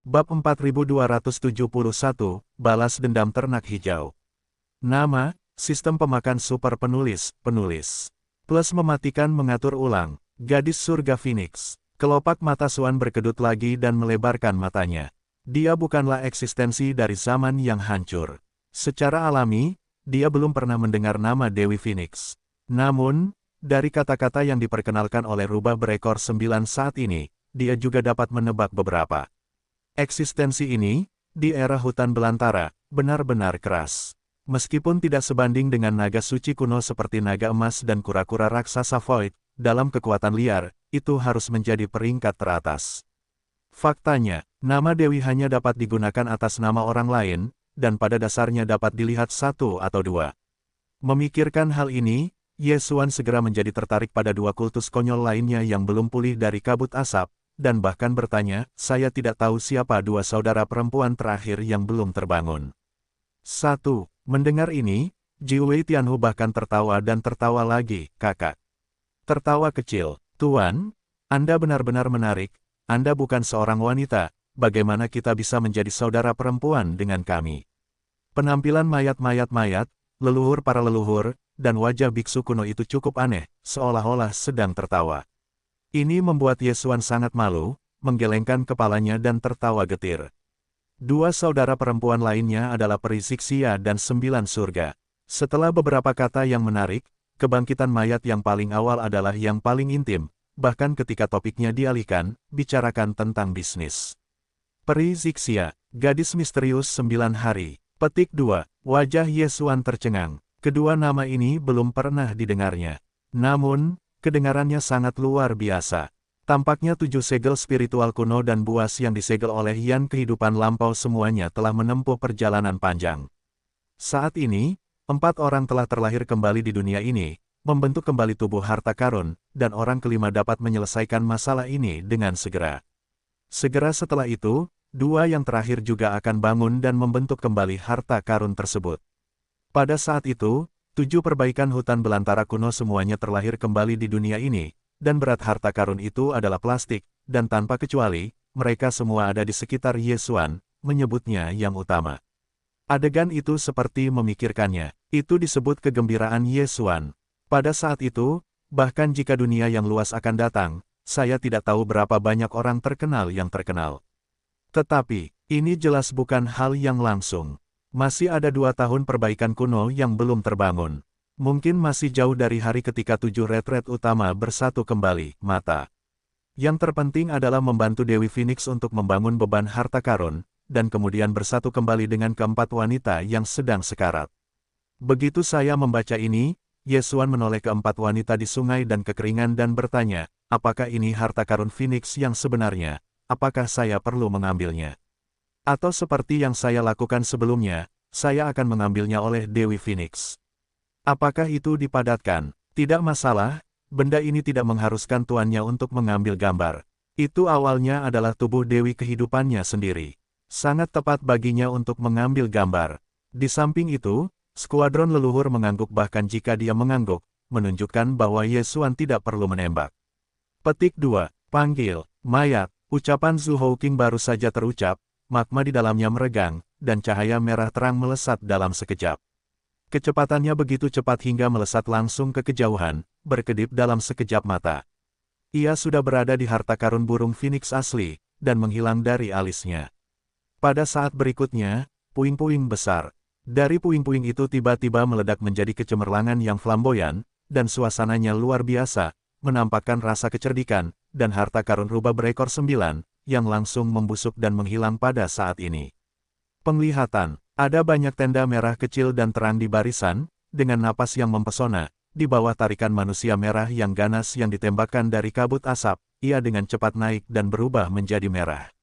Bab 4271, Balas Dendam Ternak Hijau. Nama, Sistem Pemakan Super Penulis, Plus mematikan mengatur ulang, Gadis Surga Phoenix. Kelopak mata Swan berkedut lagi dan melebarkan matanya. Dia bukanlah eksistensi dari zaman yang hancur. Secara alami, dia belum pernah mendengar nama Dewi Phoenix. Namun, dari kata-kata yang diperkenalkan oleh rubah berekor 9 saat ini, dia juga dapat menebak beberapa. Eksistensi ini, di era hutan belantara, benar-benar keras. Meskipun tidak sebanding dengan naga suci kuno seperti naga emas dan kura-kura raksasa Void, dalam kekuatan liar, itu harus menjadi peringkat teratas. Faktanya, nama Dewi hanya dapat digunakan atas nama orang lain, dan pada dasarnya dapat dilihat satu atau dua. Memikirkan hal ini, Yesuan segera menjadi tertarik pada dua kultus konyol lainnya yang belum pulih dari kabut asap, dan bahkan bertanya, saya tidak tahu siapa dua saudara perempuan terakhir yang belum terbangun. 1. Mendengar ini, Ji Wei Tianhu bahkan tertawa dan tertawa lagi, kakak. Tertawa kecil, Tuan, Anda benar-benar menarik, Anda bukan seorang wanita, bagaimana kita bisa menjadi saudara perempuan dengan kami? Penampilan mayat-mayat, leluhur para leluhur, dan wajah biksu kuno itu cukup aneh, seolah-olah sedang tertawa. Ini membuat Yesuan sangat malu, menggelengkan kepalanya dan tertawa getir. Dua saudara perempuan lainnya adalah Peri Zixia dan 9 surga. Setelah beberapa kata yang menarik, kebangkitan mayat yang paling awal adalah yang paling intim, bahkan ketika topiknya dialihkan, bicarakan tentang bisnis. Peri Zixia, gadis misterius 9 hari. Petik 2, wajah Yesuan tercengang. Kedua nama ini belum pernah didengarnya. Namun, kedengarannya sangat luar biasa. Tampaknya 7 segel spiritual kuno dan buas yang disegel oleh Yan kehidupan lampau semuanya telah menempuh perjalanan panjang. Saat ini, 4 orang telah terlahir kembali di dunia ini, membentuk kembali tubuh harta karun, dan orang kelima dapat menyelesaikan masalah ini dengan segera. Segera setelah itu, 2 yang terakhir juga akan bangun dan membentuk kembali harta karun tersebut. Pada saat itu, 7 perbaikan hutan belantara kuno semuanya terlahir kembali di dunia ini, dan berat harta karun itu adalah plastik, dan tanpa kecuali, mereka semua ada di sekitar Yesuan, menyebutnya yang utama. Adegan itu seperti memikirkannya, itu disebut kegembiraan Yesuan. Pada saat itu, bahkan jika dunia yang luas akan datang, saya tidak tahu berapa banyak orang terkenal yang terkenal. Tetapi, ini jelas bukan hal yang langsung. Masih ada 2 tahun perbaikan kuno yang belum terbangun. Mungkin masih jauh dari hari ketika 7 retret utama bersatu kembali, mata. Yang terpenting adalah membantu Dewi Phoenix untuk membangun beban harta karun, dan kemudian bersatu kembali dengan keempat wanita yang sedang sekarat. Begitu saya membaca ini, Yesuan menoleh ke 4 wanita di sungai dan kekeringan dan bertanya, apakah ini harta karun Phoenix yang sebenarnya? Apakah saya perlu mengambilnya? Atau seperti yang saya lakukan sebelumnya, saya akan mengambilnya oleh Dewi Phoenix. Apakah itu dipadatkan? Tidak masalah, benda ini tidak mengharuskan tuannya untuk mengambil gambar. Itu awalnya adalah tubuh Dewi kehidupannya sendiri. Sangat tepat baginya untuk mengambil gambar. Di samping itu, skuadron leluhur mengangguk bahkan jika dia mengangguk, menunjukkan bahwa Yesuan tidak perlu menembak. Petik 2, panggil, mayat, ucapan Zhu Houqing baru saja terucap, magma di dalamnya meregang, dan cahaya merah terang melesat dalam sekejap. Kecepatannya begitu cepat hingga melesat langsung ke kejauhan, berkedip dalam sekejap mata. Ia sudah berada di harta karun burung Phoenix asli, dan menghilang dari alisnya. Pada saat berikutnya, puing-puing besar. Dari puing-puing itu tiba-tiba meledak menjadi kecemerlangan yang flamboyan, dan suasananya luar biasa, menampakkan rasa kecerdikan, dan harta karun rubah berekor 9, yang langsung membusuk dan menghilang pada saat ini. Penglihatan, ada banyak tenda merah kecil dan terang di barisan, dengan napas yang mempesona, di bawah tarikan manusia merah yang ganas yang ditembakkan dari kabut asap, ia dengan cepat naik dan berubah menjadi merah.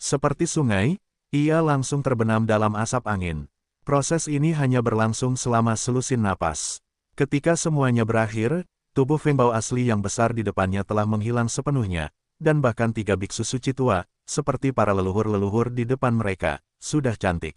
Seperti sungai, ia langsung terbenam dalam asap angin. Proses ini hanya berlangsung selama selusin napas. Ketika semuanya berakhir, tubuh Feng Bao asli yang besar di depannya telah menghilang sepenuhnya, dan bahkan 3 biksu suci tua, seperti para leluhur-leluhur di depan mereka, sudah cantik.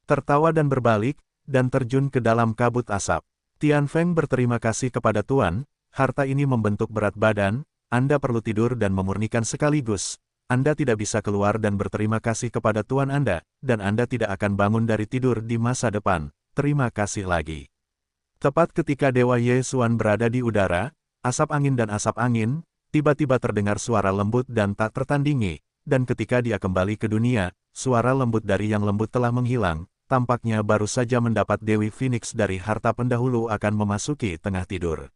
Tertawa dan berbalik, dan terjun ke dalam kabut asap. Tian Feng berterima kasih kepada Tuan, harta ini membentuk berat badan, Anda perlu tidur dan memurnikan sekaligus, Anda tidak bisa keluar dan berterima kasih kepada Tuan Anda, dan Anda tidak akan bangun dari tidur di masa depan. Terima kasih lagi. Tepat ketika Dewa Ye Xuan berada di udara, asap angin, tiba-tiba terdengar suara lembut dan tak tertandingi, dan ketika dia kembali ke dunia, suara lembut dari yang lembut telah menghilang, tampaknya baru saja mendapat Dewi Phoenix dari harta pendahulu akan memasuki tengah tidur.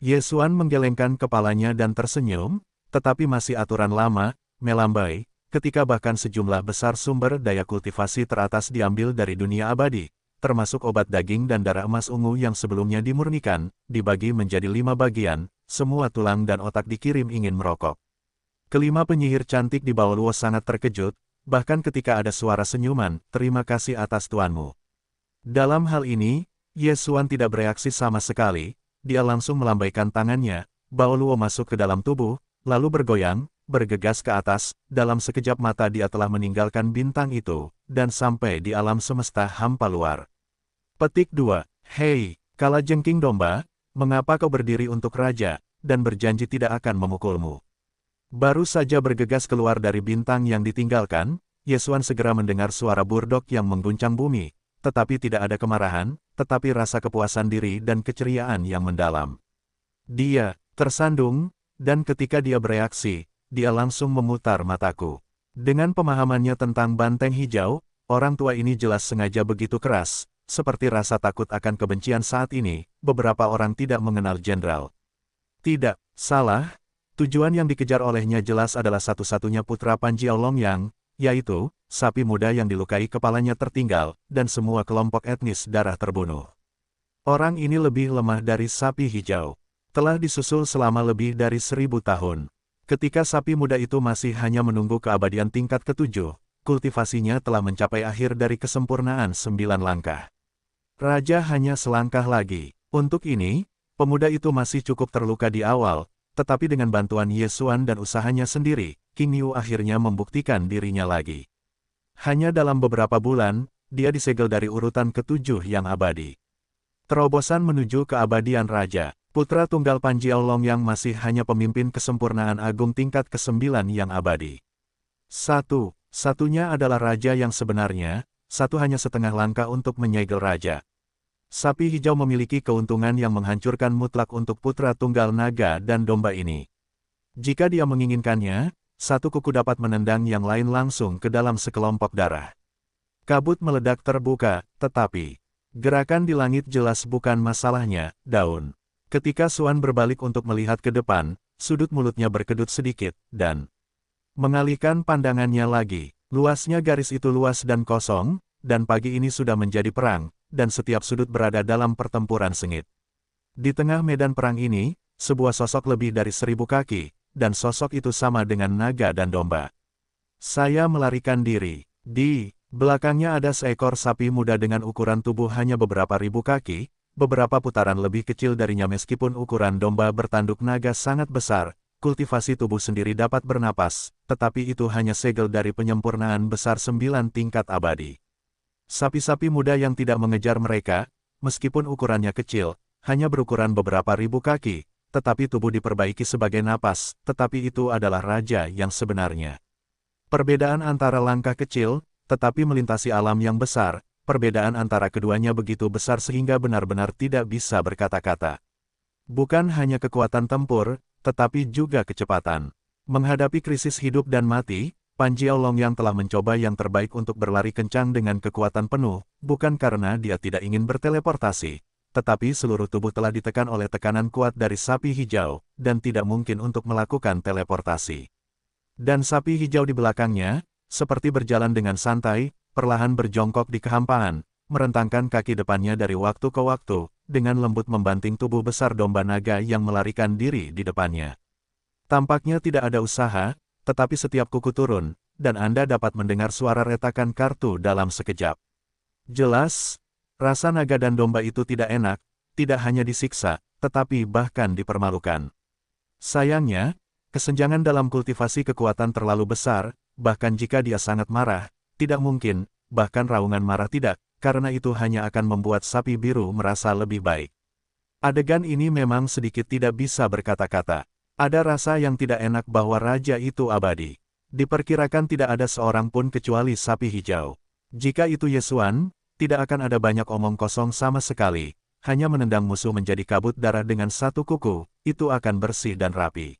Ye Xuan menggelengkan kepalanya dan tersenyum, tetapi masih aturan lama, melambai, ketika bahkan sejumlah besar sumber daya kultivasi teratas diambil dari dunia abadi, termasuk obat daging dan darah emas ungu yang sebelumnya dimurnikan, dibagi menjadi 5 bagian, semua tulang dan otak dikirim ingin merokok. Kelima penyihir cantik di Baoluo sangat terkejut, bahkan ketika ada suara senyuman, terima kasih atas tuanmu. Dalam hal ini, Ye Xuan tidak bereaksi sama sekali, dia langsung melambaikan tangannya, Baoluo masuk ke dalam tubuh, lalu bergoyang, bergegas ke atas, dalam sekejap mata dia telah meninggalkan bintang itu, dan sampai di alam semesta hampa luar. Petik 2. Hei, kalajengking domba, mengapa kau berdiri untuk raja, dan berjanji tidak akan memukulmu? Baru saja bergegas keluar dari bintang yang ditinggalkan, Ye Xuan segera mendengar suara burdok yang mengguncang bumi, tetapi tidak ada kemarahan, tetapi rasa kepuasan diri dan keceriaan yang mendalam. Dia tersandung, dan ketika dia bereaksi, dia langsung memutar mataku. Dengan pemahamannya tentang banteng hijau, orang tua ini jelas sengaja begitu keras, seperti rasa takut akan kebencian saat ini, beberapa orang tidak mengenal jenderal. Tidak, salah, tujuan yang dikejar olehnya jelas adalah satu-satunya putra Panjiao Longyang, yaitu, sapi muda yang dilukai kepalanya tertinggal, dan semua kelompok etnis darah terbunuh. Orang ini lebih lemah dari sapi hijau. Telah disusul selama lebih dari 1000 tahun. Ketika sapi muda itu masih hanya menunggu keabadian tingkat ke-7, kultivasinya telah mencapai akhir dari kesempurnaan 9 langkah. Raja hanya selangkah lagi. Untuk ini, pemuda itu masih cukup terluka di awal, tetapi dengan bantuan Ye Xuan dan usahanya sendiri, King Yu akhirnya membuktikan dirinya lagi. Hanya dalam beberapa bulan, dia disegel dari urutan ke-7 yang abadi. Terobosan menuju keabadian raja. Putra tunggal Panjiao Longyang masih hanya pemimpin kesempurnaan agung tingkat ke-9 yang abadi. Satunya adalah raja yang sebenarnya, satu hanya setengah langkah untuk menyegel raja. Sapi hijau memiliki keuntungan yang menghancurkan mutlak untuk putra tunggal naga dan domba ini. Jika dia menginginkannya, satu kuku dapat menendang yang lain langsung ke dalam sekelompok darah. Kabut meledak terbuka, tetapi gerakan di langit jelas bukan masalahnya, daun. Ketika Xuan berbalik untuk melihat ke depan, sudut mulutnya berkedut sedikit, dan mengalihkan pandangannya lagi. Luasnya garis itu luas dan kosong, dan pagi ini sudah menjadi perang, dan setiap sudut berada dalam pertempuran sengit. Di tengah medan perang ini, sebuah sosok lebih dari 1000 kaki, dan sosok itu sama dengan naga dan domba. Saya melarikan diri. Di belakangnya ada seekor sapi muda dengan ukuran tubuh hanya beberapa ribu kaki, beberapa putaran lebih kecil darinya meskipun ukuran domba bertanduk naga sangat besar, kultivasi tubuh sendiri dapat bernapas, tetapi itu hanya segel dari penyempurnaan besar 9 tingkat abadi. Sapi-sapi muda yang tidak mengejar mereka, meskipun ukurannya kecil, hanya berukuran beberapa ribu kaki, tetapi tubuh diperbaiki sebagai napas, tetapi itu adalah raja yang sebenarnya. Perbedaan antara langkah kecil, tetapi melintasi alam yang besar, perbedaan antara keduanya begitu besar sehingga benar-benar tidak bisa berkata-kata. Bukan hanya kekuatan tempur, tetapi juga kecepatan. Menghadapi krisis hidup dan mati, Panjiao Longyang telah mencoba yang terbaik untuk berlari kencang dengan kekuatan penuh, bukan karena dia tidak ingin berteleportasi, tetapi seluruh tubuh telah ditekan oleh tekanan kuat dari sapi hijau, dan tidak mungkin untuk melakukan teleportasi. Dan sapi hijau di belakangnya, seperti berjalan dengan santai, perlahan berjongkok di kehampaan, merentangkan kaki depannya dari waktu ke waktu, dengan lembut membanting tubuh besar domba naga yang melarikan diri di depannya. Tampaknya tidak ada usaha, tetapi setiap kuku turun, dan Anda dapat mendengar suara retakan kartu dalam sekejap. Jelas, rasa naga dan domba itu tidak enak, tidak hanya disiksa, tetapi bahkan dipermalukan. Sayangnya, kesenjangan dalam kultivasi kekuatan terlalu besar, bahkan jika dia sangat marah, tidak mungkin, bahkan raungan marah tidak, karena itu hanya akan membuat sapi biru merasa lebih baik. Adegan ini memang sedikit tidak bisa berkata-kata. Ada rasa yang tidak enak bahwa raja itu abadi. Diperkirakan tidak ada seorang pun kecuali sapi hijau. Jika itu Yesuan, tidak akan ada banyak omong kosong sama sekali, hanya menendang musuh menjadi kabut darah dengan satu kuku, itu akan bersih dan rapi.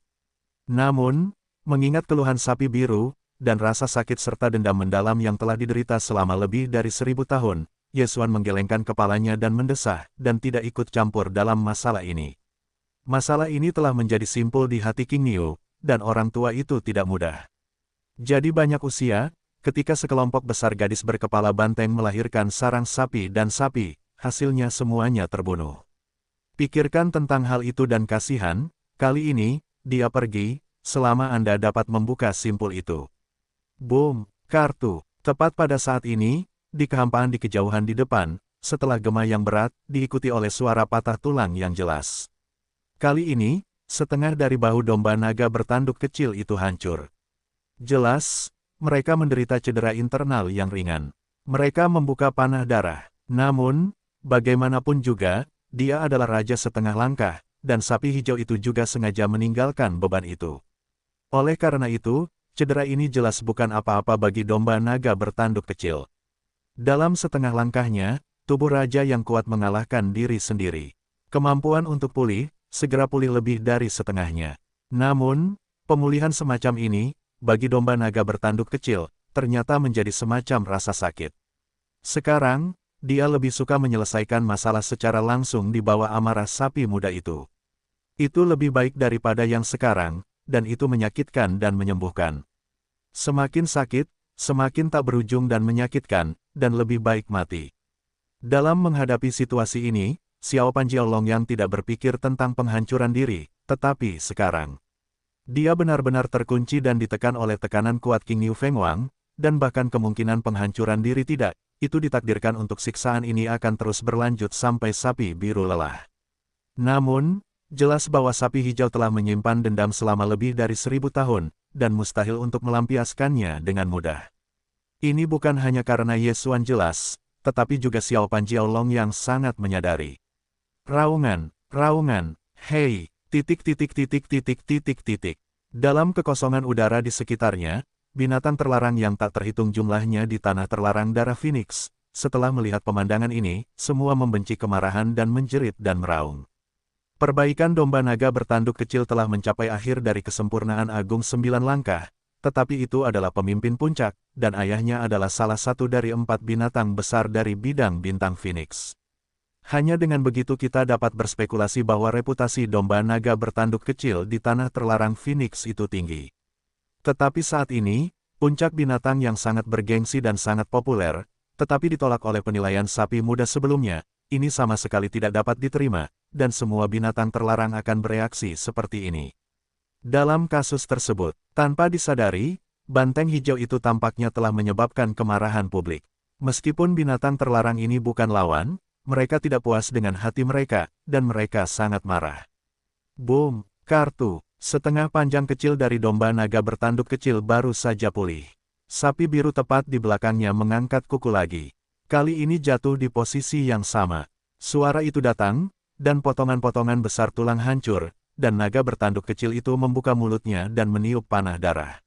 Namun, mengingat keluhan sapi biru, dan rasa sakit serta dendam mendalam yang telah diderita selama lebih dari 1000 tahun, Yesuan menggelengkan kepalanya dan mendesah, dan tidak ikut campur dalam masalah ini. Masalah ini telah menjadi simpul di hati King Niu, dan orang tua itu tidak mudah. Jadi banyak usia, ketika sekelompok besar gadis berkepala banteng melahirkan sarang sapi dan sapi, hasilnya semuanya terbunuh. Pikirkan tentang hal itu dan kasihan, kali ini, dia pergi, selama Anda dapat membuka simpul itu. Boom, kartu. Tepat pada saat ini, di kehampaan di kejauhan di depan, setelah gema yang berat, diikuti oleh suara patah tulang yang jelas. Kali ini, setengah dari bahu domba naga bertanduk kecil itu hancur. Jelas, mereka menderita cedera internal yang ringan. Mereka membuka panah darah. Namun, bagaimanapun juga, dia adalah raja setengah langkah, dan sapi hijau itu juga sengaja meninggalkan beban itu. Oleh karena itu, cedera ini jelas bukan apa-apa bagi domba naga bertanduk kecil. Dalam setengah langkahnya, tubuh raja yang kuat mengalahkan diri sendiri. Kemampuan untuk pulih, segera pulih lebih dari setengahnya. Namun, pemulihan semacam ini, bagi domba naga bertanduk kecil, ternyata menjadi semacam rasa sakit. Sekarang, dia lebih suka menyelesaikan masalah secara langsung di bawah amarah sapi muda itu. Itu lebih baik daripada yang sekarang, dan itu menyakitkan dan menyembuhkan. Semakin sakit, semakin tak berujung dan menyakitkan, dan lebih baik mati. Dalam menghadapi situasi ini, Xiao Panjiaolong tidak berpikir tentang penghancuran diri, tetapi sekarang dia benar-benar terkunci dan ditekan oleh tekanan kuat King Niu Fengwang, dan bahkan kemungkinan penghancuran diri tidak, itu ditakdirkan untuk siksaan ini akan terus berlanjut sampai sapi biru lelah. Namun, jelas bahwa sapi hijau telah menyimpan dendam selama lebih dari 1000 tahun, dan mustahil untuk melampiaskannya dengan mudah. Ini bukan hanya karena Yesuan jelas, tetapi juga Xiao Panjiaolong yang sangat menyadari. Raungan, raungan, hei! Dalam kekosongan udara di sekitarnya, binatang terlarang yang tak terhitung jumlahnya di tanah terlarang darah Phoenix, setelah melihat pemandangan ini, semua membenci kemarahan dan menjerit dan meraung. Perbaikan domba naga bertanduk kecil telah mencapai akhir dari kesempurnaan agung 9 langkah, tetapi itu adalah pemimpin puncak, dan ayahnya adalah salah satu dari 4 binatang besar dari bidang bintang Phoenix. Hanya dengan begitu kita dapat berspekulasi bahwa reputasi domba naga bertanduk kecil di tanah terlarang Phoenix itu tinggi. Tetapi saat ini, puncak binatang yang sangat bergengsi dan sangat populer, tetapi ditolak oleh penilaian sapi muda sebelumnya, ini sama sekali tidak dapat diterima, dan semua binatang terlarang akan bereaksi seperti ini. Dalam kasus tersebut, tanpa disadari, banteng hijau itu tampaknya telah menyebabkan kemarahan publik. Meskipun binatang terlarang ini bukan lawan, mereka tidak puas dengan hati mereka, dan mereka sangat marah. Boom, kartu, setengah panjang kecil dari domba naga bertanduk kecil baru saja pulih. Sapi biru tepat di belakangnya mengangkat kuku lagi. Kali ini jatuh di posisi yang sama. Suara itu datang, dan potongan-potongan besar tulang hancur, dan naga bertanduk kecil itu membuka mulutnya dan meniup panah darah.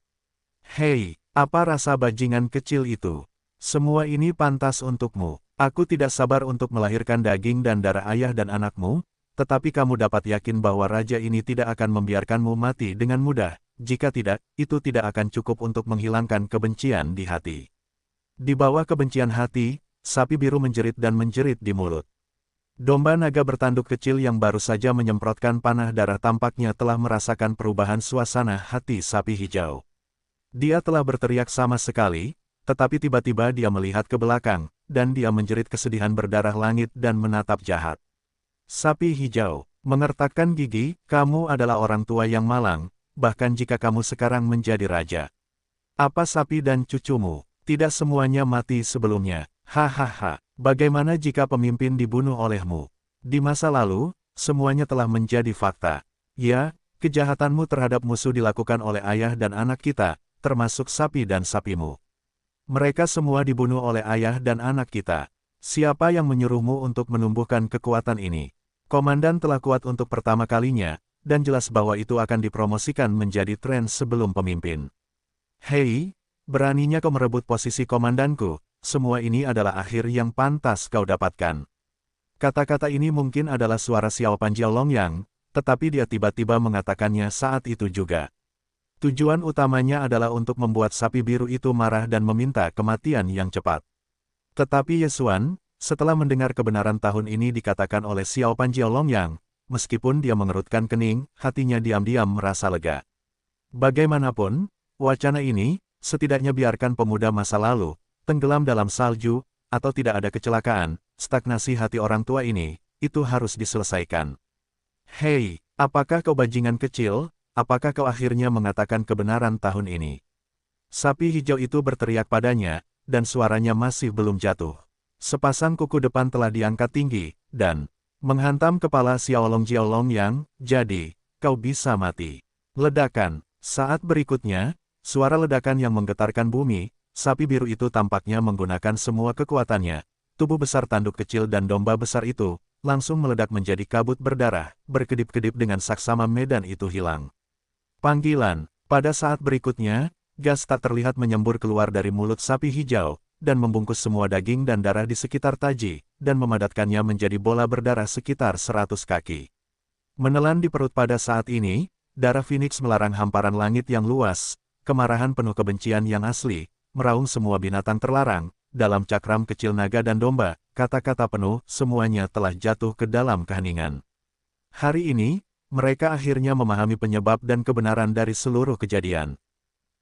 Hei, apa rasa bajingan kecil itu? Semua ini pantas untukmu. Aku tidak sabar untuk melahirkan daging dan darah ayah dan anakmu, tetapi kamu dapat yakin bahwa raja ini tidak akan membiarkanmu mati dengan mudah, jika tidak, itu tidak akan cukup untuk menghilangkan kebencian di hati. Di bawah kebencian hati, sapi biru menjerit dan menjerit di mulut. Domba naga bertanduk kecil yang baru saja menyemprotkan panah darah tampaknya telah merasakan perubahan suasana hati sapi hijau. Dia telah berteriak sama sekali, tetapi tiba-tiba dia melihat ke belakang, dan dia menjerit kesedihan berdarah langit dan menatap jahat. Sapi hijau, mengertakkan gigi, kamu adalah orang tua yang malang, bahkan jika kamu sekarang menjadi raja. Apa sapi dan cucumu, tidak semuanya mati sebelumnya, hahaha, bagaimana jika pemimpin dibunuh olehmu? Di masa lalu, semuanya telah menjadi fakta. Ya, kejahatanmu terhadap musuh dilakukan oleh ayah dan anak kita, termasuk sapi dan sapimu. Mereka semua dibunuh oleh ayah dan anak kita. Siapa yang menyuruhmu untuk menumbuhkan kekuatan ini? Komandan telah kuat untuk pertama kalinya, dan jelas bahwa itu akan dipromosikan menjadi tren sebelum pemimpin. Hei, beraninya kau merebut posisi komandanku, semua ini adalah akhir yang pantas kau dapatkan. Kata-kata ini mungkin adalah suara Xiao Panjiao Longyang, tetapi dia tiba-tiba mengatakannya saat itu juga. Tujuan utamanya adalah untuk membuat sapi biru itu marah dan meminta kematian yang cepat. Tetapi Ye Xuan, setelah mendengar kebenaran tahun ini dikatakan oleh Xiao Panjiao Longyang, meskipun dia mengerutkan kening, hatinya diam-diam merasa lega. Bagaimanapun, wacana ini, setidaknya biarkan pemuda masa lalu, tenggelam dalam salju, atau tidak ada kecelakaan, stagnasi hati orang tua ini, itu harus diselesaikan. Hei, apakah kau bajingan kecil, apakah kau akhirnya mengatakan kebenaran tahun ini? Sapi hijau itu berteriak padanya, dan suaranya masih belum jatuh. Sepasang kuku depan telah diangkat tinggi, dan menghantam kepala Xiaolong Jiaolongyang, jadi, kau bisa mati. Ledakan. Saat berikutnya, suara ledakan yang menggetarkan bumi, sapi biru itu tampaknya menggunakan semua kekuatannya. Tubuh besar tanduk kecil dan domba besar itu, langsung meledak menjadi kabut berdarah, berkedip-kedip dengan saksama medan itu hilang. Panggilan. Pada saat berikutnya, gas tak terlihat menyembur keluar dari mulut sapi hijau, dan membungkus semua daging dan darah di sekitar taji, dan memadatkannya menjadi bola berdarah sekitar 100 kaki. Menelan di perut pada saat ini, darah Phoenix melarang hamparan langit yang luas, kemarahan penuh kebencian yang asli, meraung semua binatang terlarang, dalam cakram kecil naga dan domba, kata-kata penuh, semuanya telah jatuh ke dalam keheningan. Hari ini, mereka akhirnya memahami penyebab dan kebenaran dari seluruh kejadian.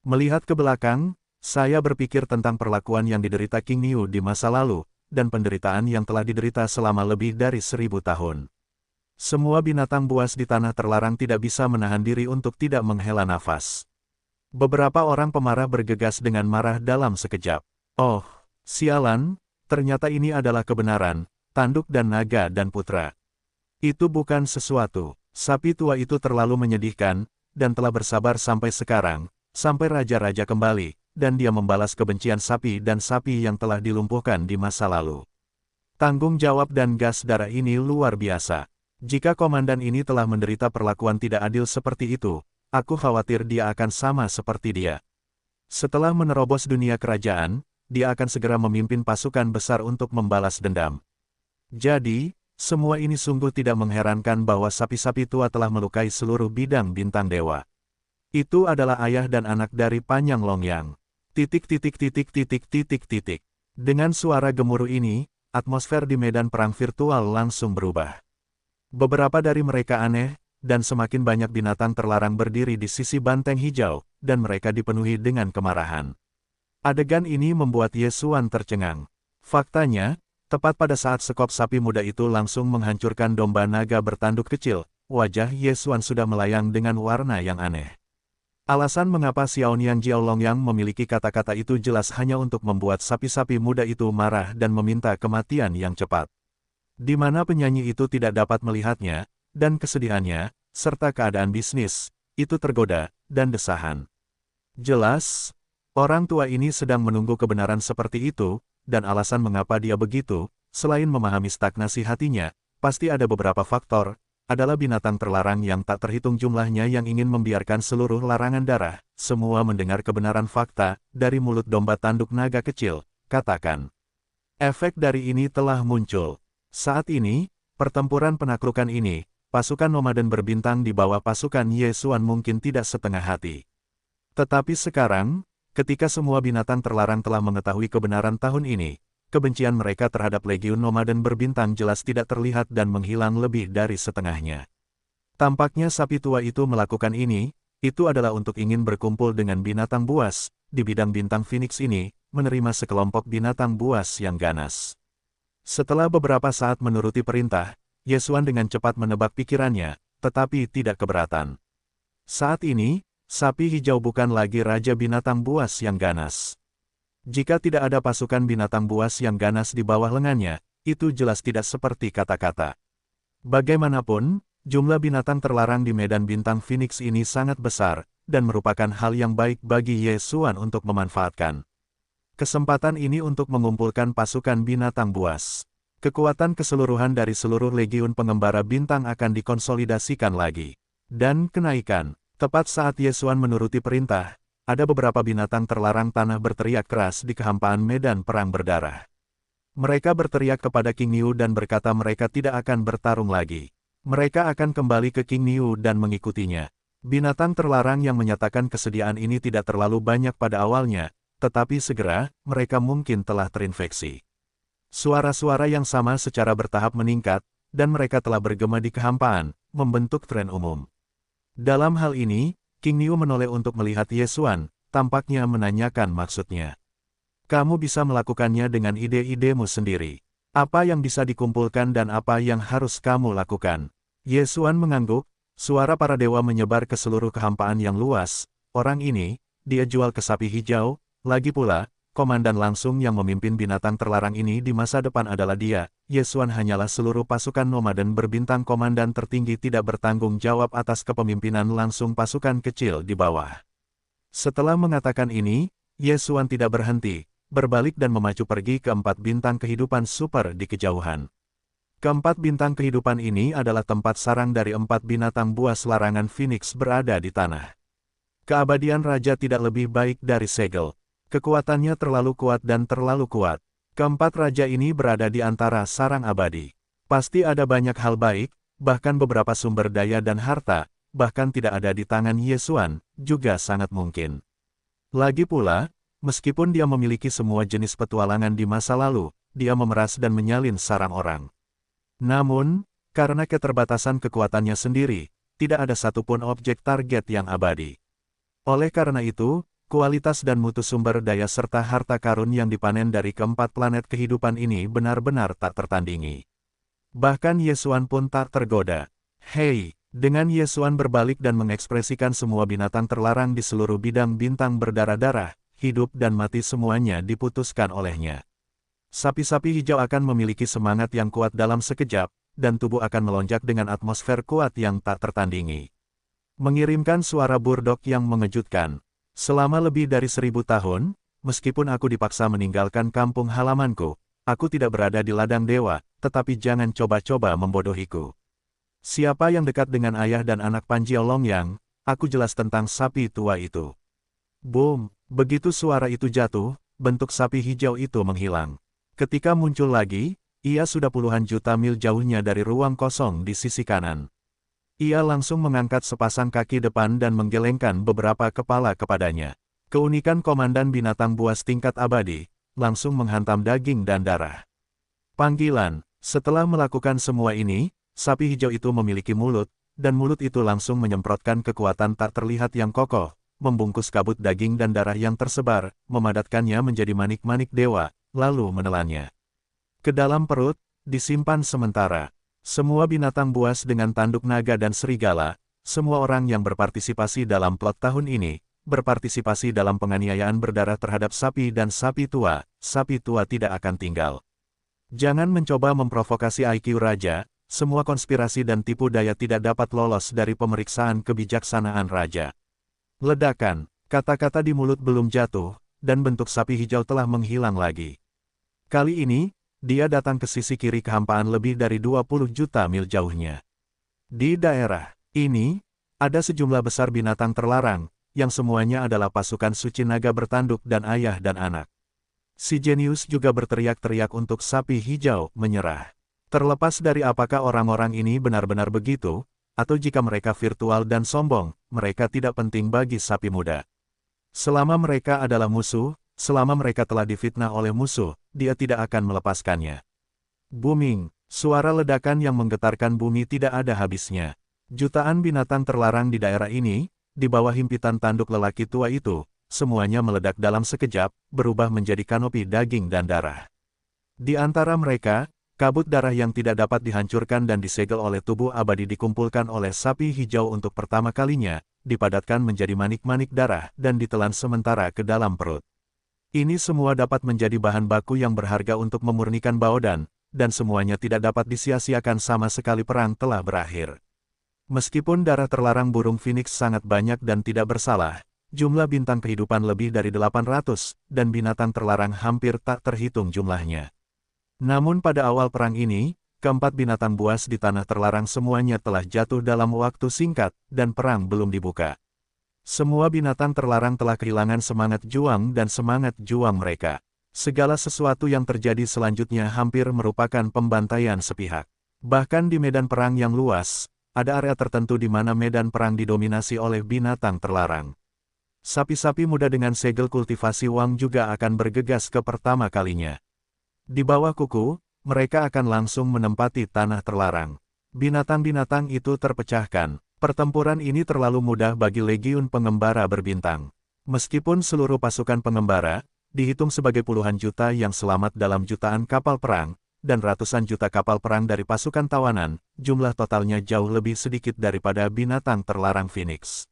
Melihat ke belakang, saya berpikir tentang perlakuan yang diderita King Niu di masa lalu, dan penderitaan yang telah diderita selama lebih dari 1000 tahun. Semua binatang buas di tanah terlarang tidak bisa menahan diri untuk tidak menghela nafas. Beberapa orang pemarah bergegas dengan marah dalam sekejap. Oh, sialan, ternyata ini adalah kebenaran, tanduk dan naga dan putra. Itu bukan sesuatu. Sapi tua itu terlalu menyedihkan, dan telah bersabar sampai sekarang, sampai raja-raja kembali, dan dia membalas kebencian sapi dan sapi yang telah dilumpuhkan di masa lalu. Tanggung jawab dan gas darah ini luar biasa. Jika komandan ini telah menderita perlakuan tidak adil seperti itu, aku khawatir dia akan sama seperti dia. Setelah menerobos dunia kerajaan, dia akan segera memimpin pasukan besar untuk membalas dendam. Jadi, semua ini sungguh tidak mengherankan bahwa sapi-sapi tua telah melukai seluruh bidang bintang dewa. Itu adalah ayah dan anak dari Panjang Longyang. Dengan suara gemuruh ini, atmosfer di medan perang virtual langsung berubah. Beberapa dari mereka aneh, dan semakin banyak binatang terlarang berdiri di sisi banteng hijau, dan mereka dipenuhi dengan kemarahan. Adegan ini membuat Ye Xuan tercengang. Faktanya, tepat pada saat sekop sapi muda itu langsung menghancurkan domba naga bertanduk kecil, wajah Ye Xuan sudah melayang dengan warna yang aneh. Alasan mengapa Xiaonian Jiaolongyang memiliki kata-kata itu jelas hanya untuk membuat sapi-sapi muda itu marah dan meminta kematian yang cepat. Di mana penyanyi itu tidak dapat melihatnya, dan kesedihannya, serta keadaan bisnis, itu tergoda, dan desahan. Jelas, orang tua ini sedang menunggu kebenaran seperti itu, dan alasan mengapa dia begitu, selain memahami stagnasi hatinya, pasti ada beberapa faktor, adalah binatang terlarang yang tak terhitung jumlahnya yang ingin membiarkan seluruh larangan darah, semua mendengar kebenaran fakta, dari mulut domba tanduk naga kecil, katakan. Efek dari ini telah muncul. Saat ini, pertempuran penaklukan ini, pasukan nomaden berbintang di bawah pasukan Ye Xuan mungkin tidak setengah hati. Tetapi sekarang, ketika semua binatang terlarang telah mengetahui kebenaran tahun ini, kebencian mereka terhadap Legiun Nomaden berbintang jelas tidak terlihat dan menghilang lebih dari setengahnya. Tampaknya sapi tua itu melakukan ini, itu adalah untuk ingin berkumpul dengan binatang buas, di bidang bintang Phoenix ini, menerima sekelompok binatang buas yang ganas. Setelah beberapa saat menuruti perintah, Ye Xuan dengan cepat menebak pikirannya, tetapi tidak keberatan. Saat ini, sapi hijau bukan lagi raja binatang buas yang ganas. Jika tidak ada pasukan binatang buas yang ganas di bawah lengannya, itu jelas tidak seperti kata-kata. Bagaimanapun, jumlah binatang terlarang di medan bintang Phoenix ini sangat besar, dan merupakan hal yang baik bagi Ye Xuan untuk memanfaatkan. Kesempatan ini untuk mengumpulkan pasukan binatang buas. Kekuatan keseluruhan dari seluruh legiun pengembara bintang akan dikonsolidasikan lagi. Dan kenaikan. Tepat saat Ye Xuan menuruti perintah, ada beberapa binatang terlarang tanah berteriak keras di kehampaan medan perang berdarah. Mereka berteriak kepada King Niu dan berkata mereka tidak akan bertarung lagi. Mereka akan kembali ke King Niu dan mengikutinya. Binatang terlarang yang menyatakan kesediaan ini tidak terlalu banyak pada awalnya, tetapi segera, mereka mungkin telah terinfeksi. Suara-suara yang sama secara bertahap meningkat, dan mereka telah bergema di kehampaan, membentuk tren umum. Dalam hal ini, King Niu menoleh untuk melihat Ye Xuan, tampaknya menanyakan maksudnya. Kamu bisa melakukannya dengan ide-idemu sendiri. Apa yang bisa dikumpulkan dan apa yang harus kamu lakukan? Ye Xuan mengangguk, suara para dewa menyebar ke seluruh kehampaan yang luas. Orang ini, dia jual ke sapi hijau, lagi pula, komandan langsung yang memimpin binatang terlarang ini di masa depan adalah dia. Ye Xuan hanyalah seluruh pasukan nomaden berbintang komandan tertinggi tidak bertanggung jawab atas kepemimpinan langsung pasukan kecil di bawah. Setelah mengatakan ini, Ye Xuan tidak berhenti, berbalik dan memacu pergi ke 4 bintang kehidupan super di kejauhan. Keempat bintang kehidupan ini adalah tempat sarang dari 4 binatang buas larangan Phoenix berada di tanah. Keabadian raja tidak lebih baik dari segel. Kekuatannya terlalu kuat dan terlalu kuat. Keempat raja ini berada di antara sarang abadi. Pasti ada banyak hal baik, bahkan beberapa sumber daya dan harta, bahkan tidak ada di tangan Ye Xuan, juga sangat mungkin. Lagi pula, meskipun dia memiliki semua jenis petualangan di masa lalu, dia memeras dan menyalin sarang orang. Namun, karena keterbatasan kekuatannya sendiri, tidak ada satupun objek target yang abadi. Oleh karena itu, kualitas dan mutu sumber daya serta harta karun yang dipanen dari keempat planet kehidupan ini benar-benar tak tertandingi. Bahkan Ye Xuan pun tak tergoda. Hei, dengan Ye Xuan berbalik dan mengekspresikan semua binatang terlarang di seluruh bidang bintang berdarah-darah, hidup dan mati semuanya diputuskan olehnya. Sapi-sapi hijau akan memiliki semangat yang kuat dalam sekejap, dan tubuh akan melonjak dengan atmosfer kuat yang tak tertandingi. Mengirimkan suara burdok yang mengejutkan. Selama lebih dari 1000 tahun, meskipun aku dipaksa meninggalkan kampung halamanku, aku tidak berada di ladang dewa, tetapi jangan coba-coba membodohiku. Siapa yang dekat dengan ayah dan anak Panjiao Longyang, aku jelas tentang sapi tua itu. Boom, begitu suara itu jatuh, bentuk sapi hijau itu menghilang. Ketika muncul lagi, ia sudah puluhan juta mil jauhnya dari ruang kosong di sisi kanan. Ia langsung mengangkat sepasang kaki depan dan menggelengkan beberapa kepala kepadanya. Keunikan komandan binatang buas tingkat abadi, langsung menghantam daging dan darah. Panggilan, setelah melakukan semua ini, sapi hijau itu memiliki mulut, dan mulut itu langsung menyemprotkan kekuatan tak terlihat yang kokoh, membungkus kabut daging dan darah yang tersebar, memadatkannya menjadi manik-manik dewa, lalu menelannya ke dalam perut, disimpan sementara. Semua binatang buas dengan tanduk naga dan serigala, semua orang yang berpartisipasi dalam plot tahun ini, berpartisipasi dalam penganiayaan berdarah terhadap sapi dan sapi tua tidak akan tinggal. Jangan mencoba memprovokasi IQ Raja, semua konspirasi dan tipu daya tidak dapat lolos dari pemeriksaan kebijaksanaan Raja. Ledakan, kata-kata di mulut belum jatuh, dan bentuk sapi hijau telah menghilang lagi. Kali ini, dia datang ke sisi kiri kehampaan lebih dari 20 juta mil jauhnya. Di daerah ini, ada sejumlah besar binatang terlarang, yang semuanya adalah pasukan suci naga bertanduk dan ayah dan anak. Si jenius juga berteriak-teriak untuk sapi hijau menyerah. Terlepas dari apakah orang-orang ini benar-benar begitu, atau jika mereka virtual dan sombong, mereka tidak penting bagi sapi muda. Selama mereka adalah musuh, selama mereka telah difitnah oleh musuh, dia tidak akan melepaskannya. Booming, suara ledakan yang menggetarkan bumi tidak ada habisnya. Jutaan binatang terlarang di daerah ini, di bawah himpitan tanduk lelaki tua itu, semuanya meledak dalam sekejap, berubah menjadi kanopi daging dan darah. Di antara mereka, kabut darah yang tidak dapat dihancurkan dan disegel oleh tubuh abadi dikumpulkan oleh sapi hijau untuk pertama kalinya, dipadatkan menjadi manik-manik darah dan ditelan sementara ke dalam perut. Ini semua dapat menjadi bahan baku yang berharga untuk memurnikan Baodan, dan semuanya tidak dapat disia-siakan sama sekali perang telah berakhir. Meskipun darah terlarang burung Phoenix sangat banyak dan tidak bersalah, jumlah bintang kehidupan lebih dari 800, dan binatang terlarang hampir tak terhitung jumlahnya. Namun pada awal perang ini, keempat binatang buas di tanah terlarang semuanya telah jatuh dalam waktu singkat, dan perang belum dibuka. Semua binatang terlarang telah kehilangan semangat juang dan semangat juang mereka. Segala sesuatu yang terjadi selanjutnya hampir merupakan pembantaian sepihak. Bahkan di medan perang yang luas, ada area tertentu di mana medan perang didominasi oleh binatang terlarang. Sapi-sapi muda dengan segel kultivasi Wang juga akan bergegas ke pertama kalinya. Di bawah kuku, mereka akan langsung menempati tanah terlarang. Binatang-binatang itu terpecahkan. Pertempuran ini terlalu mudah bagi Legiun Pengembara Berbintang. Meskipun seluruh pasukan pengembara, dihitung sebagai puluhan juta yang selamat dalam jutaan kapal perang, dan ratusan juta kapal perang dari pasukan tawanan, jumlah totalnya jauh lebih sedikit daripada binatang terlarang Phoenix.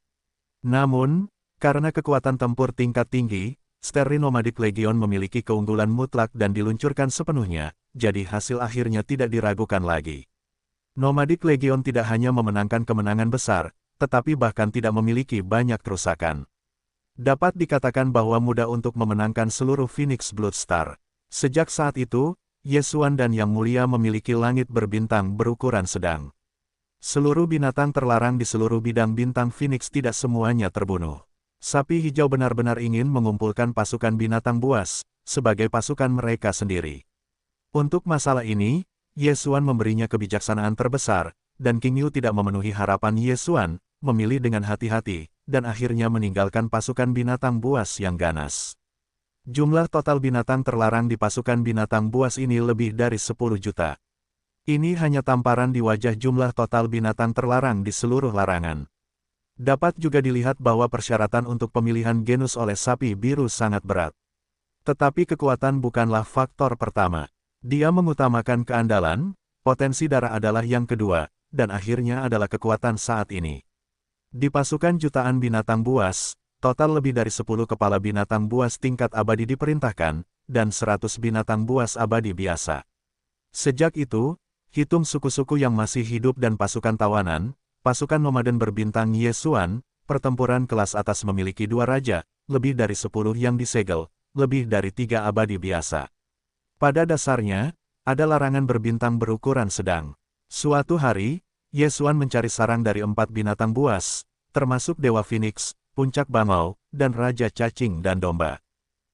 Namun, karena kekuatan tempur tingkat tinggi, Sterling Nomadic Legion memiliki keunggulan mutlak dan diluncurkan sepenuhnya, jadi hasil akhirnya tidak diragukan lagi. Nomadic Legion tidak hanya memenangkan kemenangan besar, tetapi bahkan tidak memiliki banyak kerusakan. Dapat dikatakan bahwa mudah untuk memenangkan seluruh Phoenix Bloodstar. Sejak saat itu, Yesuan dan Yang Mulia memiliki langit berbintang berukuran sedang. Seluruh binatang terlarang di seluruh bidang bintang Phoenix tidak semuanya terbunuh. Sapi hijau benar-benar ingin mengumpulkan pasukan binatang buas, sebagai pasukan mereka sendiri. Untuk masalah ini, Yesuan memberinya kebijaksanaan terbesar, dan King Yu tidak memenuhi harapan Yesuan, memilih dengan hati-hati, dan akhirnya meninggalkan pasukan binatang buas yang ganas. Jumlah total binatang terlarang di pasukan binatang buas ini lebih dari 10 juta. Ini hanya tamparan di wajah jumlah total binatang terlarang di seluruh larangan. Dapat juga dilihat bahwa persyaratan untuk pemilihan genus oleh sapi biru sangat berat. Tetapi kekuatan bukanlah faktor pertama. Dia mengutamakan keandalan, potensi darah adalah yang kedua, dan akhirnya adalah kekuatan saat ini. Di pasukan jutaan binatang buas, total lebih dari 10 kepala binatang buas tingkat abadi diperintahkan, dan 100 binatang buas abadi biasa. Sejak itu, hitung suku-suku yang masih hidup dan pasukan tawanan, pasukan nomaden berbintang Yesuan, pertempuran kelas atas memiliki 2 raja, lebih dari 10 yang disegel, lebih dari 3 abadi biasa. Pada dasarnya, ada larangan berbintang berukuran sedang. Suatu hari, Yesuan mencari sarang dari 4 binatang buas, termasuk Dewa Phoenix, Puncak Bangau, dan Raja Cacing dan Domba.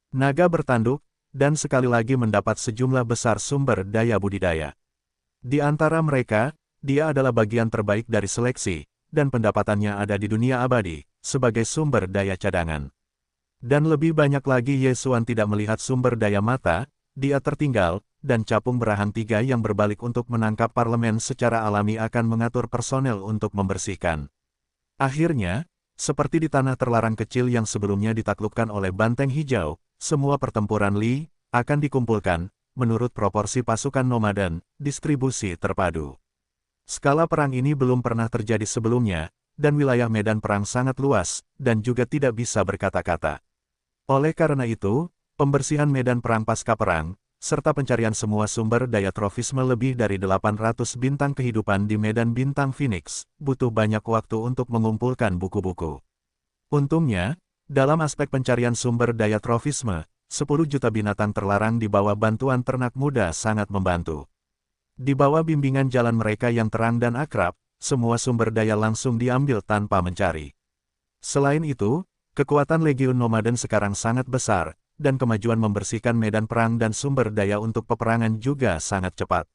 Naga bertanduk, dan sekali lagi mendapat sejumlah besar sumber daya budidaya. Di antara mereka, dia adalah bagian terbaik dari seleksi, dan pendapatannya ada di dunia abadi, sebagai sumber daya cadangan. Dan lebih banyak lagi Yesuan tidak melihat sumber daya mata, dia tertinggal, dan capung berahang 3 yang berbalik untuk menangkap parlemen secara alami akan mengatur personel untuk membersihkan. Akhirnya, seperti di tanah terlarang kecil yang sebelumnya ditaklukkan oleh Banteng Hijau, semua pertempuran Li akan dikumpulkan, menurut proporsi pasukan nomaden, distribusi terpadu. Skala perang ini belum pernah terjadi sebelumnya, dan wilayah medan perang sangat luas, dan juga tidak bisa berkata-kata. Oleh karena itu, pembersihan medan perang pasca perang, serta pencarian semua sumber daya trofisme lebih dari 800 bintang kehidupan di medan bintang Phoenix, butuh banyak waktu untuk mengumpulkan buku-buku. Untungnya, dalam aspek pencarian sumber daya trofisme, 10 juta binatang terlarang di bawah bantuan ternak muda sangat membantu. Di bawah bimbingan jalan mereka yang terang dan akrab, semua sumber daya langsung diambil tanpa mencari. Selain itu, kekuatan Legiun Nomaden sekarang sangat besar, dan kemajuan membersihkan medan perang dan sumber daya untuk peperangan juga sangat cepat.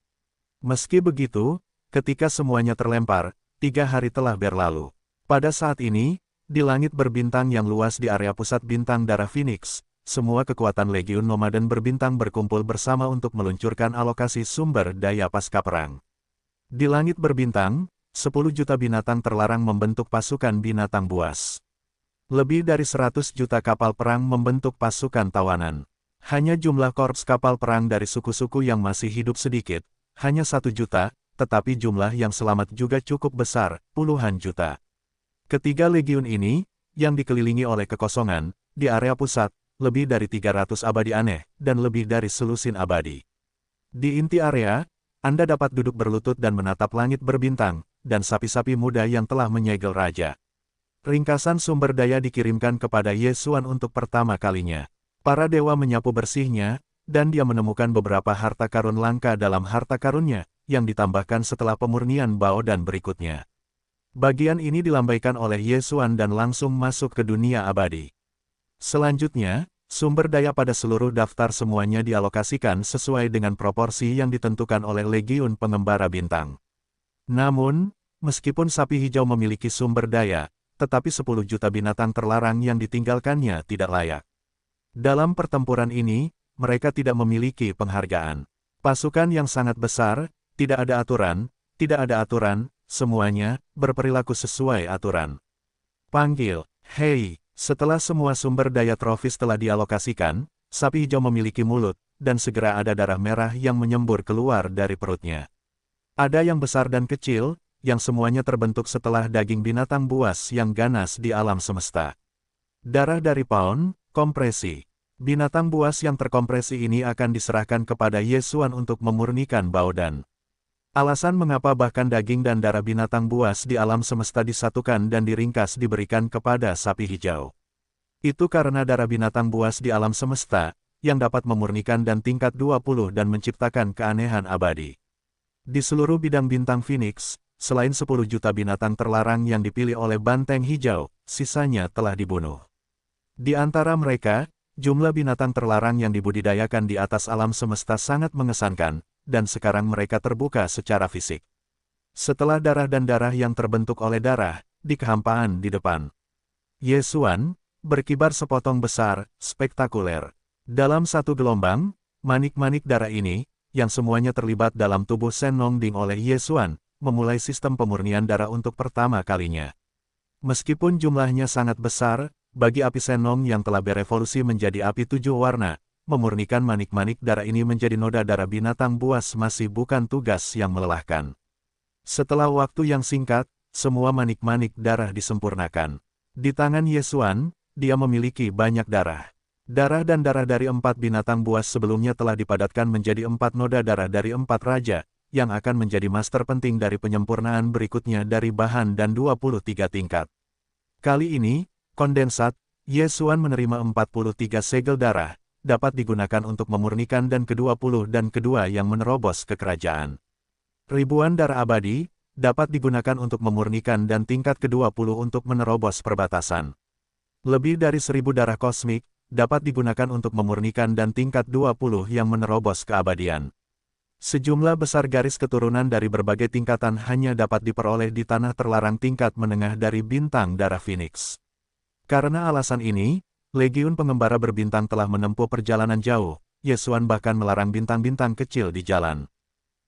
Meski begitu, ketika semuanya terlempar, 3 hari telah berlalu. Pada saat ini, di langit berbintang yang luas di area pusat bintang darah Phoenix, semua kekuatan Legiun Nomaden berbintang berkumpul bersama untuk meluncurkan alokasi sumber daya pasca perang. Di langit berbintang, 10 juta binatang terlarang membentuk pasukan binatang buas. Lebih dari 100 juta kapal perang membentuk pasukan tawanan. Hanya jumlah korps kapal perang dari suku-suku yang masih hidup sedikit, hanya 1 juta, tetapi jumlah yang selamat juga cukup besar, puluhan juta. Ketiga legiun ini, yang dikelilingi oleh kekosongan, di area pusat, lebih dari 300 abadi aneh, dan lebih dari selusin abadi. Di inti area, Anda dapat duduk berlutut dan menatap langit berbintang, dan sapi-sapi muda yang telah menyegel raja. Ringkasan sumber daya dikirimkan kepada Yesuan untuk pertama kalinya. Para dewa menyapu bersihnya, dan dia menemukan beberapa harta karun langka dalam harta karunnya, yang ditambahkan setelah pemurnian Bao dan berikutnya. Bagian ini dilambaikan oleh Ye Xuan dan langsung masuk ke dunia abadi. Selanjutnya, sumber daya pada seluruh daftar semuanya dialokasikan sesuai dengan proporsi yang ditentukan oleh Legiun Pengembara Bintang. Namun, meskipun sapi hijau memiliki sumber daya, tetapi 10 juta binatang terlarang yang ditinggalkannya tidak layak. Dalam pertempuran ini, mereka tidak memiliki penghargaan. Pasukan yang sangat besar, tidak ada aturan, semuanya berperilaku sesuai aturan. Panggil, hei! Setelah semua sumber daya trofis telah dialokasikan, sapi hijau memiliki mulut, dan segera ada darah merah yang menyembur keluar dari perutnya. Ada yang besar dan kecil, yang semuanya terbentuk setelah daging binatang buas yang ganas di alam semesta. Darah dari paon, kompresi. Binatang buas yang terkompresi ini akan diserahkan kepada Ye Xuan untuk memurnikan Baodan. Alasan mengapa bahkan daging dan darah binatang buas di alam semesta disatukan dan diringkas diberikan kepada sapi hijau. Itu karena darah binatang buas di alam semesta, yang dapat memurnikan dan tingkat 20 dan menciptakan keanehan abadi. Di seluruh bidang bintang Phoenix, selain 10 juta binatang terlarang yang dipilih oleh Banteng Hijau, sisanya telah dibunuh. Di antara mereka, jumlah binatang terlarang yang dibudidayakan di atas alam semesta sangat mengesankan, dan sekarang mereka terbuka secara fisik. Setelah darah dan darah yang terbentuk oleh darah, di kehampaan di depan. Ye Xuan, berkibar sepotong besar, spektakuler. Dalam satu gelombang, manik-manik darah ini, yang semuanya terlibat dalam tubuh Shen Nongding oleh Ye Xuan, memulai sistem pemurnian darah untuk pertama kalinya. Meskipun jumlahnya sangat besar, bagi api Shen Nong yang telah berevolusi menjadi api 7 warna, memurnikan manik-manik darah ini menjadi noda darah binatang buas masih bukan tugas yang melelahkan. Setelah waktu yang singkat, semua manik-manik darah disempurnakan. Di tangan Ye Xuan, dia memiliki banyak darah. Darah dan darah dari 4 binatang buas sebelumnya telah dipadatkan menjadi 4 noda darah dari 4 raja, yang akan menjadi master penting dari penyempurnaan berikutnya dari bahan dan 23 tingkat. Kali ini, kondensat, Ye Xuan menerima 43 segel darah, dapat digunakan untuk memurnikan dan ke-20 dan kedua yang menerobos ke kerajaan. Ribuan darah abadi, dapat digunakan untuk memurnikan dan tingkat ke-20 untuk menerobos perbatasan. Lebih dari 1000 darah kosmik, dapat digunakan untuk memurnikan dan tingkat 20 yang menerobos keabadian. Sejumlah besar garis keturunan dari berbagai tingkatan hanya dapat diperoleh di tanah terlarang tingkat menengah dari bintang darah Phoenix. Karena alasan ini, Legiun Pengembara Berbintang telah menempuh perjalanan jauh, Ye Xuan bahkan melarang bintang-bintang kecil di jalan.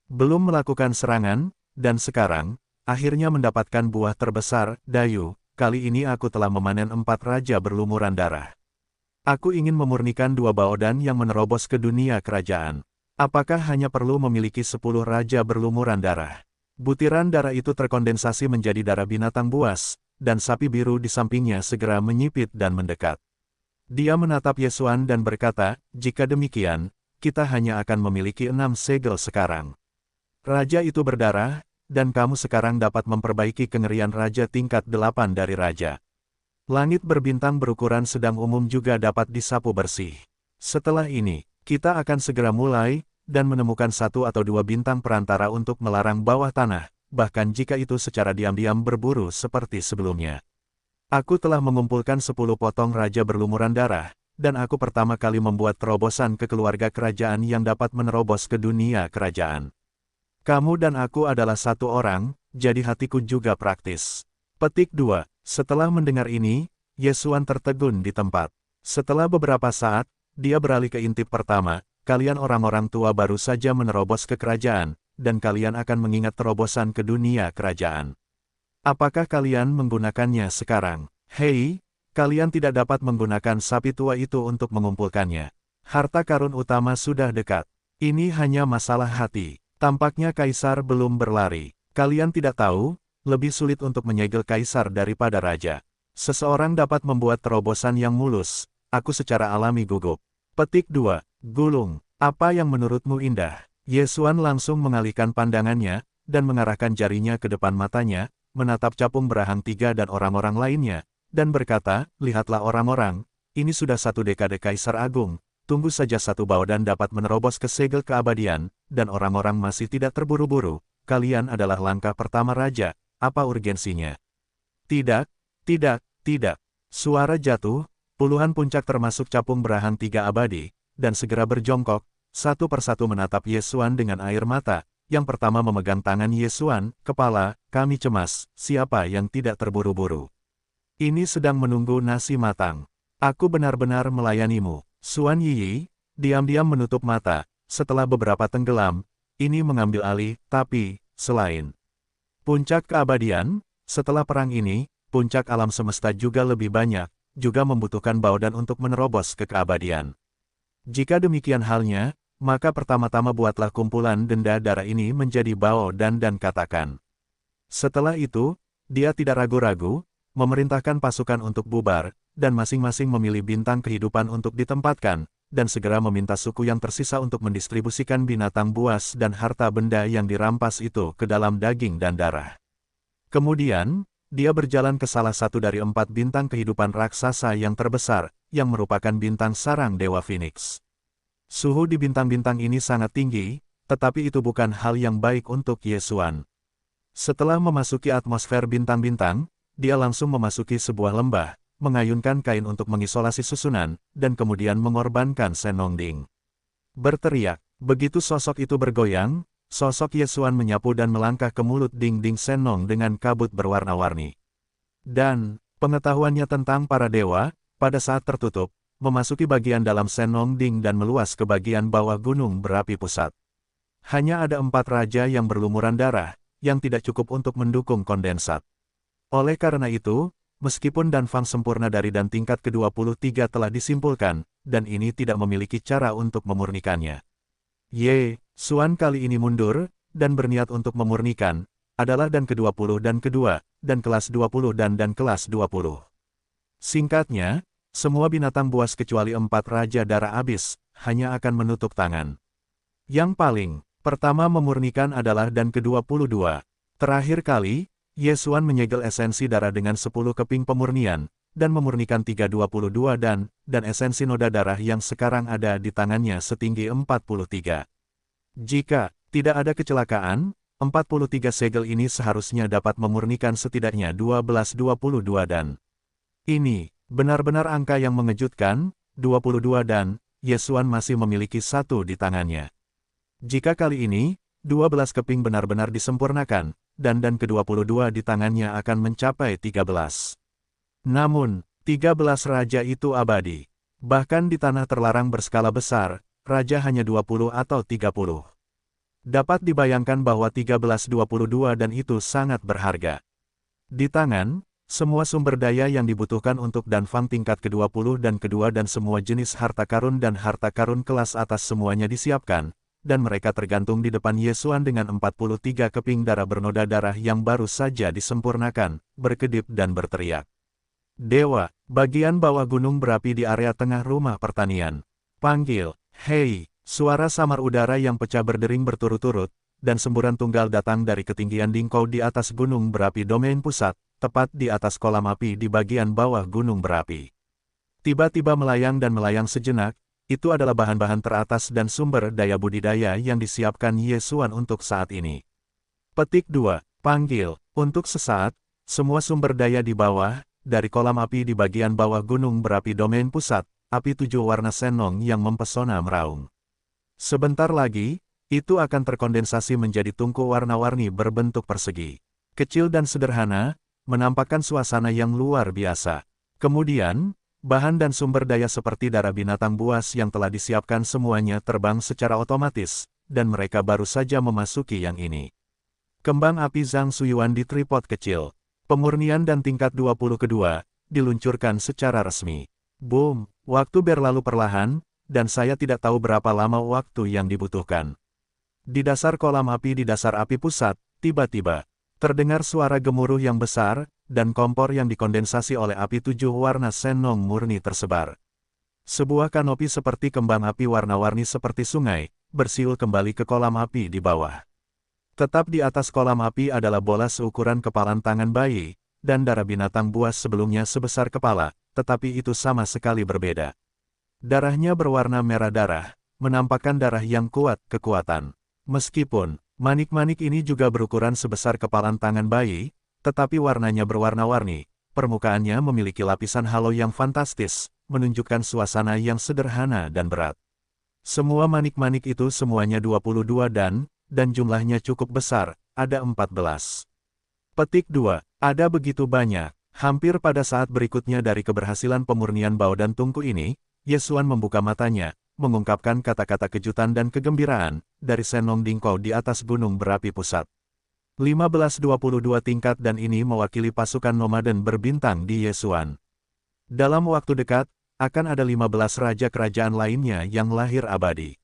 Belum melakukan serangan, dan sekarang, akhirnya mendapatkan buah terbesar, Dayu, kali ini aku telah memanen 4 raja berlumuran darah. Aku ingin memurnikan 2 Baodan yang menerobos ke dunia kerajaan. Apakah hanya perlu memiliki 10 raja berlumuran darah? Butiran darah itu terkondensasi menjadi darah binatang buas, dan sapi biru di sampingnya segera menyipit dan mendekat. Dia menatap Ye Xuan dan berkata, jika demikian, kita hanya akan memiliki 6 segel sekarang. Raja itu berdarah, dan kamu sekarang dapat memperbaiki kengerian raja tingkat 8 dari raja. Langit berbintang berukuran sedang umum juga dapat disapu bersih. Setelah ini, kita akan segera mulai, dan menemukan 1 atau 2 bintang perantara untuk melarang bawah tanah, bahkan jika itu secara diam-diam berburu seperti sebelumnya. Aku telah mengumpulkan 10 potong raja berlumuran darah, dan aku pertama kali membuat terobosan ke keluarga kerajaan yang dapat menerobos ke dunia kerajaan. Kamu dan aku adalah satu orang, jadi hatiku juga praktis. Petik 2. Setelah mendengar ini, Ye Xuan tertegun di tempat. Setelah beberapa saat, dia beralih ke intip pertama, kalian orang-orang tua baru saja menerobos ke kerajaan, dan kalian akan mengingat terobosan ke dunia kerajaan. Apakah kalian menggunakannya sekarang? Hei, kalian tidak dapat menggunakan sapi tua itu untuk mengumpulkannya. Harta karun utama sudah dekat. Ini hanya masalah hati. Tampaknya kaisar belum berlari. Kalian tidak tahu, lebih sulit untuk menyegel kaisar daripada raja. Seseorang dapat membuat terobosan yang mulus. Aku secara alami gugup. Petik 2. Gulung. Apa yang menurutmu indah? Ye Xuan langsung mengalihkan pandangannya, dan mengarahkan jarinya ke depan matanya, menatap capung berahang 3 dan orang-orang lainnya, dan berkata, lihatlah orang-orang, ini sudah 1 dekade Kaisar Agung, tunggu saja 1 Baodan dapat menerobos ke segel keabadian, dan orang-orang masih tidak terburu-buru, kalian adalah langkah pertama raja, apa urgensinya? Tidak, tidak, tidak. Suara jatuh, puluhan puncak termasuk capung berahan tiga abadi, dan segera berjongkok, satu persatu menatap Yesuan dengan air mata. Yang pertama memegang tangan Yesuan, kepala, kami cemas, siapa yang tidak terburu-buru? Ini sedang menunggu nasi matang. Aku benar-benar melayanimu. Suan Yiyi, diam-diam menutup mata, setelah beberapa tenggelam, ini mengambil alih, tapi, selain puncak keabadian, setelah perang ini, puncak alam semesta juga lebih banyak, juga membutuhkan Baodan untuk menerobos ke keabadian. Jika demikian halnya, maka pertama-tama buatlah kumpulan denda darah ini menjadi Baodan dan katakan. Setelah itu, dia tidak ragu-ragu, memerintahkan pasukan untuk bubar, dan masing-masing memilih bintang kehidupan untuk ditempatkan, dan segera meminta suku yang tersisa untuk mendistribusikan binatang buas dan harta benda yang dirampas itu ke dalam daging dan darah. Kemudian, dia berjalan ke salah satu dari 4 bintang kehidupan raksasa yang terbesar, yang merupakan bintang sarang Dewa Phoenix. Suhu di bintang-bintang ini sangat tinggi, tetapi itu bukan hal yang baik untuk Yesuan. Setelah memasuki atmosfer bintang-bintang, dia langsung memasuki sebuah lembah, mengayunkan kain untuk mengisolasi susunan, dan kemudian mengorbankan Senongding. Berteriak, begitu sosok itu bergoyang, sosok Yesuan menyapu dan melangkah ke mulut Ding-Ding Senong dengan kabut berwarna-warni. Dan, pengetahuannya tentang para dewa, pada saat tertutup, memasuki bagian dalam Senongding dan meluas ke bagian bawah gunung berapi pusat. Hanya ada 4 raja yang berlumuran darah, yang tidak cukup untuk mendukung kondensat. Oleh karena itu, meskipun Danfang sempurna dari dan tingkat ke-23 telah disimpulkan, dan ini tidak memiliki cara untuk memurnikannya. Ye, Suan kali ini mundur, dan berniat untuk memurnikan, adalah dan ke-20 dan kedua, dan kelas 20 dan kelas 20. Singkatnya, semua binatang buas kecuali 4 raja darah abis, hanya akan menutup tangan. Yang paling pertama memurnikan adalah dan ke-22. Terakhir kali, Yesuan menyegel esensi darah dengan 10 keping pemurnian, dan memurnikan 322 dan esensi noda darah yang sekarang ada di tangannya setinggi 43. Jika tidak ada kecelakaan, 43 segel ini seharusnya dapat memurnikan setidaknya 1222 dan. Ini, benar-benar angka yang mengejutkan, 22 dan, Yesuan masih memiliki 1 di tangannya. Jika kali ini, 12 keping benar-benar disempurnakan, dan ke-22 di tangannya akan mencapai 13. Namun, 13 raja itu abadi. Bahkan di tanah terlarang berskala besar, raja hanya 20 atau 30. Dapat dibayangkan bahwa 1322 dan itu sangat berharga. Di tangan, semua sumber daya yang dibutuhkan untuk Danfang tingkat ke-20 dan kedua dan semua jenis harta karun dan harta karun kelas atas semuanya disiapkan, dan mereka tergantung di depan Yesuan dengan 43 keping darah bernoda darah yang baru saja disempurnakan, berkedip dan berteriak. Dewa, bagian bawah gunung berapi di area tengah rumah pertanian. Panggil, hei, suara samar udara yang pecah berdering berturut-turut, dan semburan tunggal datang dari ketinggian Dingkou di atas gunung berapi domain pusat, tepat di atas kolam api di bagian bawah gunung berapi. Tiba-tiba melayang dan melayang sejenak, itu adalah bahan-bahan teratas dan sumber daya budidaya yang disiapkan Yesuan untuk saat ini. Petik 2. Panggil, untuk sesaat, semua sumber daya di bawah, dari kolam api di bagian bawah gunung berapi domain pusat, api 7 warna Senong yang mempesona meraung. Sebentar lagi, itu akan terkondensasi menjadi tungku warna-warni berbentuk persegi. Kecil dan sederhana, menampakkan suasana yang luar biasa. Kemudian, bahan dan sumber daya seperti darah binatang buas yang telah disiapkan semuanya terbang secara otomatis, dan mereka baru saja memasuki yang ini. Kembang api Zhang Suyuan di tripod kecil. Pemurnian dan tingkat 20 kedua, diluncurkan secara resmi. Boom, waktu berlalu perlahan, dan saya tidak tahu berapa lama waktu yang dibutuhkan. Di dasar kolam api di dasar api pusat, tiba-tiba, terdengar suara gemuruh yang besar, dan kompor yang dikondensasi oleh api 7 warna Senong murni tersebar. Sebuah kanopi seperti kembang api warna-warni seperti sungai, bersiul kembali ke kolam api di bawah. Tetap di atas kolam api adalah bola seukuran kepalan tangan bayi, dan darah binatang buas sebelumnya sebesar kepala, tetapi itu sama sekali berbeda. Darahnya berwarna merah darah, menampakkan darah yang kuat, kekuatan. Meskipun, manik-manik ini juga berukuran sebesar kepalan tangan bayi, tetapi warnanya berwarna-warni. Permukaannya memiliki lapisan halo yang fantastis, menunjukkan suasana yang sederhana dan berat. Semua manik-manik itu semuanya 22 dan jumlahnya cukup besar, ada 14. Petik 2. Ada begitu banyak. Hampir pada saat berikutnya dari keberhasilan pemurnian Bao dan Tungku ini, Yesuan membuka matanya, mengungkapkan kata-kata kejutan dan kegembiraan, dari Senong Dingkou di atas gunung berapi pusat. 1522 tingkat dan ini mewakili pasukan nomaden berbintang di Yesuan. Dalam waktu dekat, akan ada 15 raja kerajaan lainnya yang lahir abadi.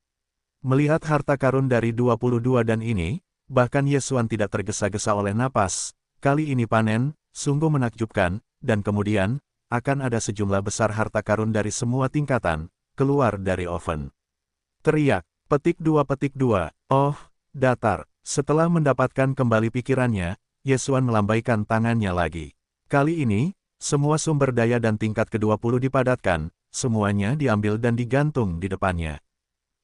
Melihat harta karun dari 22 dan ini, bahkan Yesuan tidak tergesa-gesa oleh napas, kali ini panen, sungguh menakjubkan, dan kemudian, akan ada sejumlah besar harta karun dari semua tingkatan, keluar dari oven. Teriak, petik 2, oh, datar. Setelah mendapatkan kembali pikirannya, Yesuan melambaikan tangannya lagi. Kali ini, semua sumber daya dan tingkat ke-20 dipadatkan, semuanya diambil dan digantung di depannya.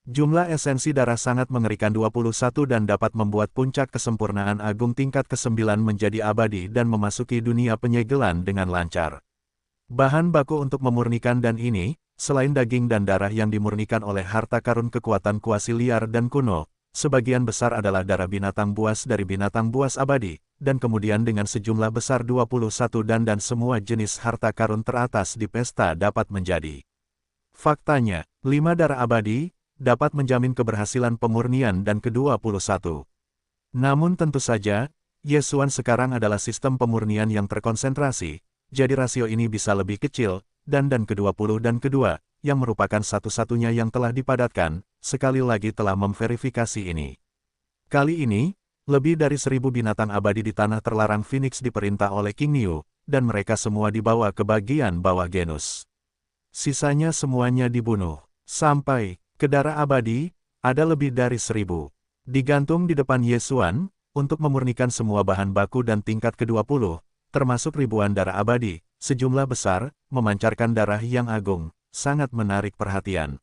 Jumlah esensi darah sangat mengerikan 21 dan dapat membuat puncak kesempurnaan agung tingkat ke-9 menjadi abadi dan memasuki dunia penyegelan dengan lancar. Bahan baku untuk memurnikan dan ini, selain daging dan darah yang dimurnikan oleh harta karun kekuatan kuasi liar dan kuno, sebagian besar adalah darah binatang buas dari binatang buas abadi, dan kemudian dengan sejumlah besar 21 dan semua jenis harta karun teratas di pesta dapat menjadi. Faktanya, 5 darah abadi, dapat menjamin keberhasilan pemurnian dan ke-21. Namun tentu saja, Yesuan sekarang adalah sistem pemurnian yang terkonsentrasi, jadi rasio ini bisa lebih kecil, dan ke-20 dan kedua, yang merupakan satu-satunya yang telah dipadatkan, sekali lagi telah memverifikasi ini. Kali ini, lebih dari 1000 binatang abadi di tanah terlarang Phoenix diperintah oleh King Niu, dan mereka semua dibawa ke bagian bawah genus. Sisanya semuanya dibunuh. Sampai ke darah abadi, ada lebih dari 1000. Digantung di depan Yesuan, untuk memurnikan semua bahan baku dan tingkat ke-20, termasuk ribuan darah abadi, sejumlah besar, memancarkan darah yang agung, sangat menarik perhatian.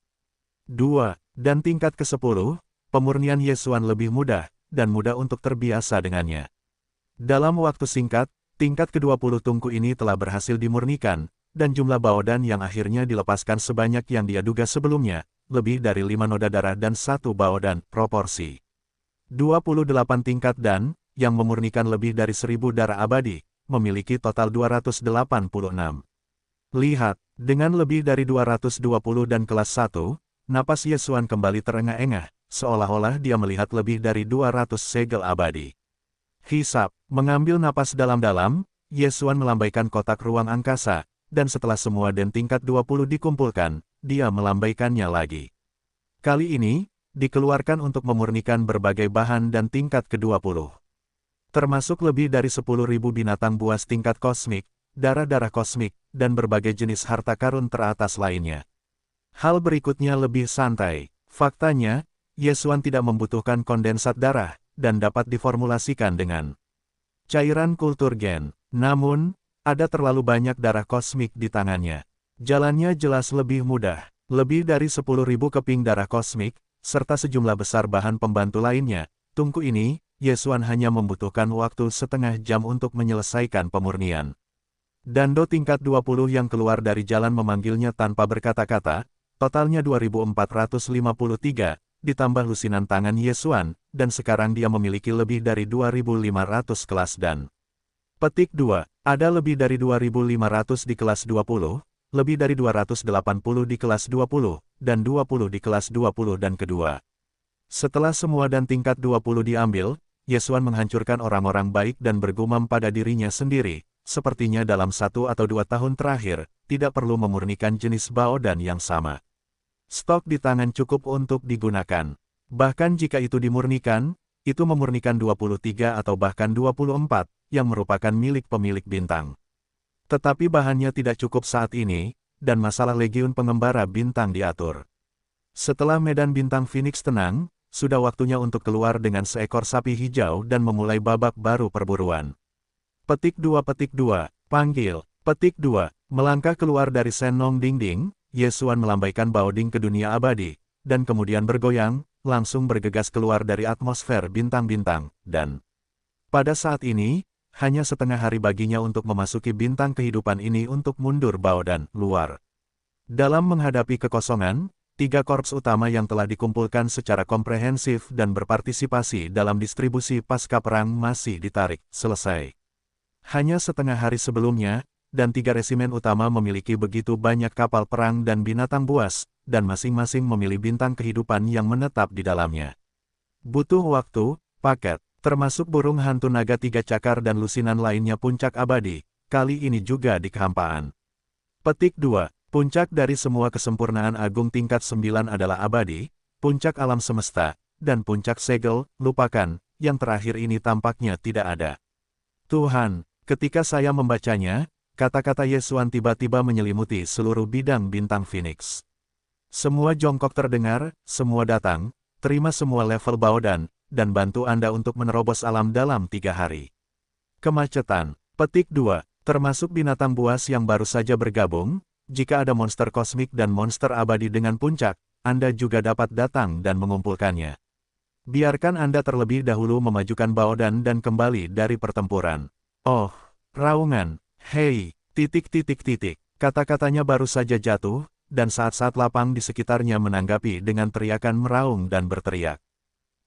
2. Dan tingkat ke-10, pemurnian Yesuan lebih mudah, dan mudah untuk terbiasa dengannya. Dalam waktu singkat, tingkat ke-20 tungku ini telah berhasil dimurnikan, dan jumlah baodan yang akhirnya dilepaskan sebanyak yang dia duga sebelumnya, lebih dari 5 noda darah dan 1 baodan, proporsi. 28 tingkat dan, yang memurnikan lebih dari 1000 darah abadi, memiliki total 286. Lihat, dengan lebih dari 220 dan kelas 1, napas Yesuan kembali terengah-engah, seolah-olah dia melihat lebih dari 200 segel abadi. Hisap, mengambil napas dalam-dalam, Yesuan melambaikan kotak ruang angkasa, dan setelah semua den tingkat 20 dikumpulkan, dia melambaikannya lagi. Kali ini, dikeluarkan untuk memurnikan berbagai bahan dan tingkat ke-20. Termasuk lebih dari 10.000 binatang buas tingkat kosmik, darah-darah kosmik, dan berbagai jenis harta karun teratas lainnya. Hal berikutnya lebih santai. Faktanya, Yesuan tidak membutuhkan kondensat darah, dan dapat diformulasikan dengan cairan kultur gen. Namun, ada terlalu banyak darah kosmik di tangannya. Jalannya jelas lebih mudah. Lebih dari 10.000 keping darah kosmik, serta sejumlah besar bahan pembantu lainnya. Tungku ini, Yesuan hanya membutuhkan waktu setengah jam untuk menyelesaikan pemurnian. Dando tingkat 20 yang keluar dari jalan memanggilnya tanpa berkata-kata, totalnya 2453, ditambah lusinan tangan Yesuan, dan sekarang dia memiliki lebih dari 2500 kelas dan. Petik 2, ada lebih dari 2500 di kelas 20, lebih dari 280 di kelas 20, dan 20 di kelas 20 dan kedua. Setelah semua dan tingkat 20 diambil, Yesuan menghancurkan orang-orang baik dan bergumam pada dirinya sendiri. Sepertinya dalam 1 atau 2 tahun terakhir, tidak perlu memurnikan jenis baodan yang sama. Stok di tangan cukup untuk digunakan. Bahkan jika itu dimurnikan, itu memurnikan 23 atau bahkan 24, yang merupakan milik pemilik bintang. Tetapi bahannya tidak cukup saat ini, dan masalah legiun pengembara bintang diatur. Setelah medan bintang Phoenix tenang, sudah waktunya untuk keluar dengan seekor sapi hijau dan memulai babak baru perburuan. Petik 2, panggil. Petik 2, melangkah keluar dari Senong Dingding, Yesuan melambaikan baoding ke dunia abadi, dan kemudian bergoyang, langsung bergegas keluar dari atmosfer bintang-bintang, dan pada saat ini, hanya setengah hari baginya untuk memasuki bintang kehidupan ini untuk mundur Baodan luar. Dalam menghadapi kekosongan, 3 korps utama yang telah dikumpulkan secara komprehensif dan berpartisipasi dalam distribusi pasca perang masih ditarik selesai. Hanya setengah hari sebelumnya, dan 3 resimen utama memiliki begitu banyak kapal perang dan binatang buas, dan masing-masing memilih bintang kehidupan yang menetap di dalamnya. Butuh waktu, paket, termasuk burung hantu naga 3 cakar dan lusinan lainnya puncak abadi, kali ini juga di kehampaan. Petik 2. Puncak dari semua kesempurnaan agung tingkat 9 adalah abadi, puncak alam semesta, dan puncak segel, lupakan, yang terakhir ini tampaknya tidak ada. Tuhan, ketika saya membacanya, kata-kata Yesuan tiba-tiba menyelimuti seluruh bidang bintang Phoenix. Semua jongkok terdengar, semua datang, terima semua level Baodan, dan bantu Anda untuk menerobos alam dalam 3 hari. Kemacetan. Petik 2. Termasuk binatang buas yang baru saja bergabung, jika ada monster kosmik dan monster abadi dengan puncak, Anda juga dapat datang dan mengumpulkannya. Biarkan Anda terlebih dahulu memajukan Baodan dan kembali dari pertempuran. Oh, raungan, hei, Kata-katanya baru saja jatuh, dan saat-saat lapang di sekitarnya menanggapi dengan teriakan meraung dan berteriak.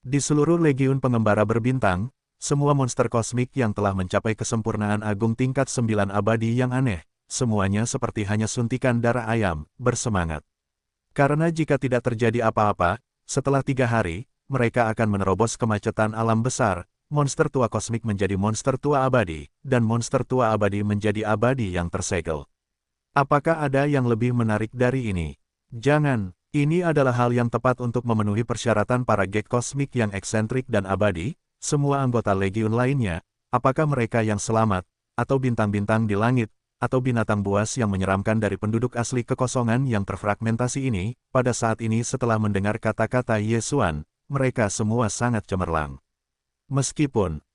Di seluruh legiun pengembara berbintang, semua monster kosmik yang telah mencapai kesempurnaan agung tingkat 9 abadi yang aneh, semuanya seperti hanya suntikan darah ayam, bersemangat. Karena jika tidak terjadi apa-apa, setelah 3 hari, mereka akan menerobos kemacetan alam besar, monster tua kosmik menjadi monster tua abadi, dan monster tua abadi menjadi abadi yang tersegel. Apakah ada yang lebih menarik dari ini? Jangan. Ini adalah hal yang tepat untuk memenuhi persyaratan para gek kosmik yang eksentrik dan abadi, semua anggota legiun lainnya, apakah mereka yang selamat, atau bintang-bintang di langit, atau binatang buas yang menyeramkan dari penduduk asli kekosongan yang terfragmentasi ini, pada saat ini setelah mendengar kata-kata Yesuan, mereka semua sangat cemerlang.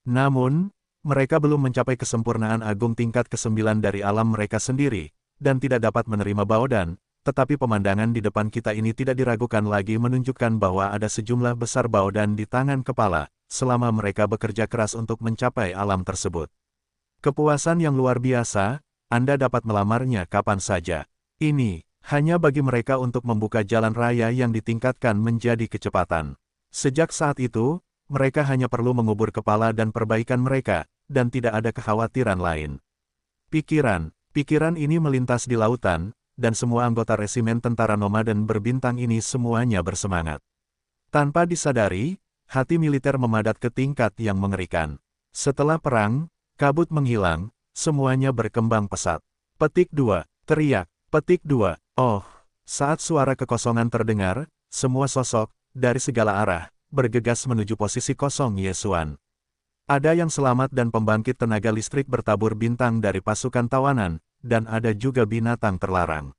Namun, mereka belum mencapai kesempurnaan agung tingkat ke-9 dari alam mereka sendiri, dan tidak dapat menerima Baodan. Tetapi pemandangan di depan kita ini tidak diragukan lagi menunjukkan bahwa ada sejumlah besar Baodan di tangan kepala, selama mereka bekerja keras untuk mencapai alam tersebut. Kepuasan yang luar biasa, Anda dapat melamarnya kapan saja. Ini, hanya bagi mereka untuk membuka jalan raya yang ditingkatkan menjadi kecepatan. Sejak saat itu, mereka hanya perlu mengubur kepala dan perbaikan mereka, dan tidak ada kekhawatiran lain. Pikiran ini melintas di lautan, dan semua anggota resimen tentara nomaden berbintang ini semuanya bersemangat. Tanpa disadari, hati militer memadat ke tingkat yang mengerikan. Setelah perang, kabut menghilang, semuanya berkembang pesat. Petik 2, teriak. Petik 2, oh, saat suara kekosongan terdengar, semua sosok, dari segala arah, bergegas menuju posisi kosong Yesuan. Ada yang selamat dan pembangkit tenaga listrik bertabur bintang dari pasukan tawanan, dan ada juga binatang terlarang.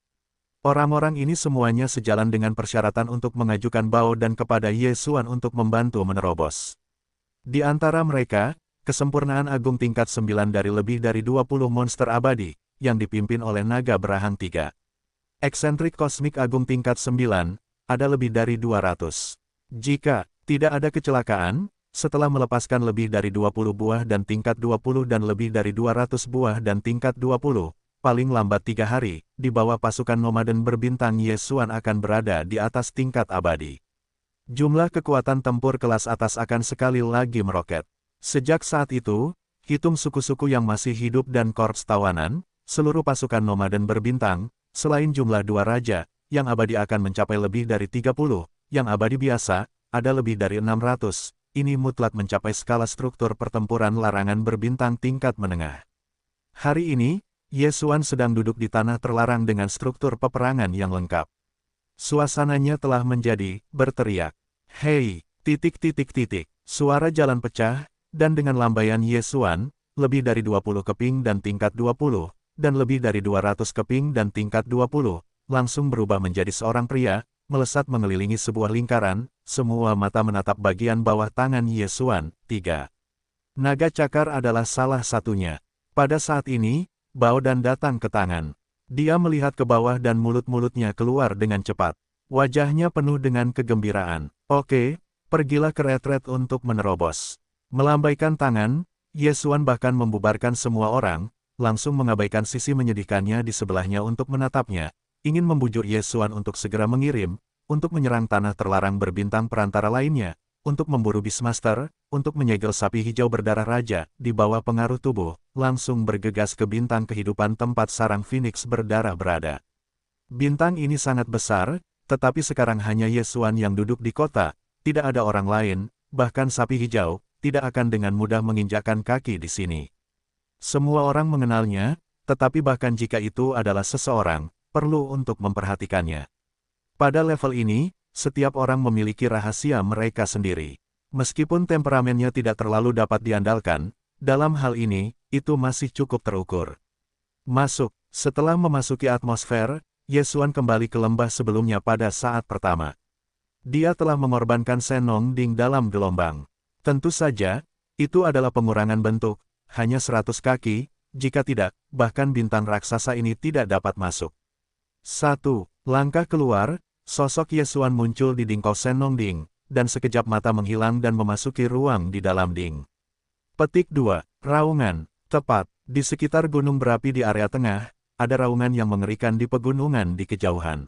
Orang-orang ini semuanya sejalan dengan persyaratan untuk mengajukan Baodan kepada Yesuan untuk membantu menerobos. Di antara mereka, kesempurnaan agung tingkat 9 dari lebih dari 20 monster abadi, yang dipimpin oleh naga berahang 3. Eksentrik kosmik agung tingkat 9, ada lebih dari 200. Jika tidak ada kecelakaan, setelah melepaskan lebih dari 20 buah dan tingkat 20 dan lebih dari 200 buah dan tingkat 20, paling lambat 3 hari, di bawah pasukan nomaden berbintang Yesuan akan berada di atas tingkat abadi. Jumlah kekuatan tempur kelas atas akan sekali lagi meroket. Sejak saat itu, hitung suku-suku yang masih hidup dan korps tawanan, seluruh pasukan nomaden berbintang, selain jumlah 2 raja, yang abadi akan mencapai lebih dari 30, yang abadi biasa, ada lebih dari 600, ini mutlak mencapai skala struktur pertempuran larangan berbintang tingkat menengah. Hari ini, Yesuan sedang duduk di tanah terlarang dengan struktur peperangan yang lengkap. Suasananya telah menjadi, berteriak. Hei, suara jalan pecah, dan dengan lambaian Yesuan, lebih dari 20 keping dan tingkat 20, dan lebih dari 200 keping dan tingkat 20, langsung berubah menjadi seorang pria, melesat mengelilingi sebuah lingkaran, semua mata menatap bagian bawah tangan Yesuan. 3. Naga cakar adalah salah satunya. Pada saat ini, Baodan datang ke tangan. Dia melihat ke bawah dan mulut-mulutnya keluar dengan cepat. Wajahnya penuh dengan kegembiraan. Oke, pergilah ke retret untuk menerobos. Melambaikan tangan, Ye Xuan bahkan membubarkan semua orang, langsung mengabaikan sisi menyedihkannya di sebelahnya untuk menatapnya, ingin membujuk Ye Xuan untuk segera mengirim, untuk menyerang tanah terlarang berbintang perantara lainnya, untuk memburu Beastmaster, untuk menyegel sapi hijau berdarah raja, di bawah pengaruh tubuh, langsung bergegas ke bintang kehidupan tempat sarang Phoenix berdarah berada. Bintang ini sangat besar, tetapi sekarang hanya Ye Xuan yang duduk di kota, tidak ada orang lain, bahkan sapi hijau, tidak akan dengan mudah menginjakkan kaki di sini. Semua orang mengenalnya, tetapi bahkan jika itu adalah seseorang, perlu untuk memperhatikannya. Pada level ini, setiap orang memiliki rahasia mereka sendiri. Meskipun temperamennya tidak terlalu dapat diandalkan, dalam hal ini, itu masih cukup terukur. Masuk, setelah memasuki atmosfer, Ye Xuan kembali ke lembah sebelumnya pada saat pertama. Dia telah mengorbankan Senong Ding dalam gelombang. Tentu saja, itu adalah pengurangan bentuk, hanya 100 kaki, jika tidak, bahkan bintang raksasa ini tidak dapat masuk. 1. Langkah keluar, sosok Ye Xuan muncul di dingkau Senong Ding, dan sekejap mata menghilang dan memasuki ruang di dalam ding. Petik 2. Raungan. Tepat, di sekitar gunung berapi di area tengah, ada raungan yang mengerikan di pegunungan di kejauhan.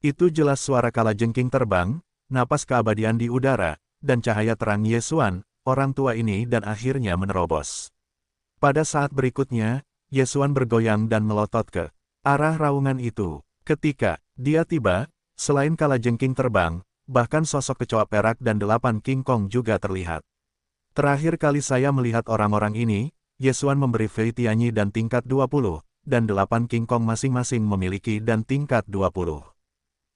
Itu jelas suara kalajengking terbang, napas keabadian di udara, dan cahaya terang Ye Xuan, orang tua ini dan akhirnya menerobos. Pada saat berikutnya, Ye Xuan bergoyang dan melotot ke arah raungan itu. Ketika dia tiba, selain kalajengking terbang, bahkan sosok kecoa perak dan 8 King Kong juga terlihat. Terakhir kali saya melihat orang-orang ini, Ye Xuan memberi Fei Tianyi dan tingkat 20, dan 8 King Kong masing-masing memiliki dan tingkat 20.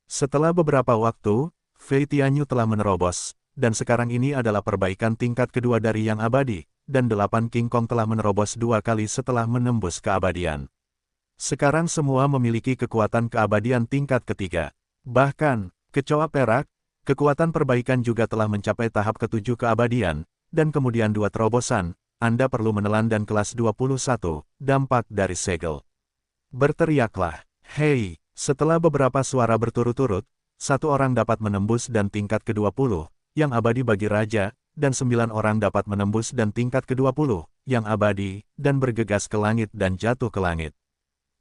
Setelah beberapa waktu, Fei Tianyi telah menerobos, dan sekarang ini adalah perbaikan tingkat kedua dari yang abadi, dan 8 King Kong telah menerobos 2 kali setelah menembus keabadian. Sekarang semua memiliki kekuatan keabadian tingkat ketiga. Bahkan, kecoa perak, kekuatan perbaikan juga telah mencapai tahap ke-7 keabadian, dan kemudian 2 terobosan, Anda perlu menelan dan kelas 21, dampak dari segel. Berteriaklah, hei, setelah beberapa suara berturut-turut, 1 orang dapat menembus dan tingkat ke-20, yang abadi bagi raja, dan 9 orang dapat menembus dan tingkat ke-20, yang abadi, dan bergegas ke langit dan jatuh ke langit.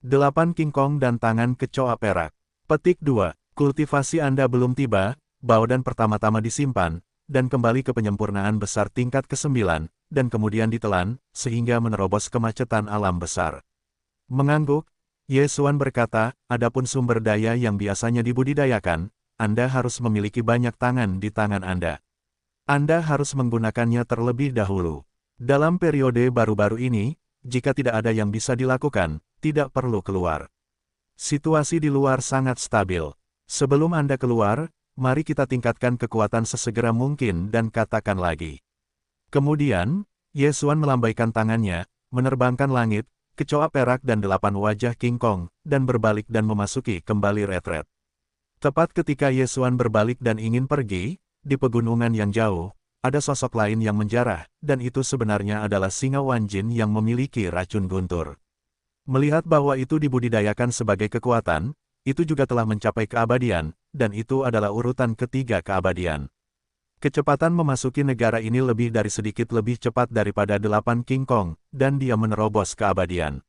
8 King Kong dan tangan kecoa perak. Petik 2. Kultivasi Anda belum tiba, Baodan pertama-tama disimpan, dan kembali ke penyempurnaan besar tingkat ke-9, dan kemudian ditelan, sehingga menerobos kemacetan alam besar. Mengangguk, Ye Xuan berkata, adapun sumber daya yang biasanya dibudidayakan, Anda harus memiliki banyak tangan di tangan Anda. Anda harus menggunakannya terlebih dahulu. Dalam periode baru-baru ini, jika tidak ada yang bisa dilakukan, tidak perlu keluar. Situasi di luar sangat stabil. Sebelum Anda keluar, mari kita tingkatkan kekuatan sesegera mungkin dan katakan lagi. Kemudian, Ye Xuan melambaikan tangannya, menerbangkan langit, kecoa perak dan 8 wajah King Kong, dan berbalik dan memasuki kembali retret. Tepat ketika Ye Xuan berbalik dan ingin pergi, di pegunungan yang jauh, ada sosok lain yang menjarah, dan itu sebenarnya adalah singa Wanjin yang memiliki racun guntur. Melihat bahwa itu dibudidayakan sebagai kekuatan, itu juga telah mencapai keabadian, dan itu adalah urutan ketiga keabadian. Kecepatan memasuki negara ini lebih dari sedikit lebih cepat daripada 8 King Kong, dan dia menerobos keabadian.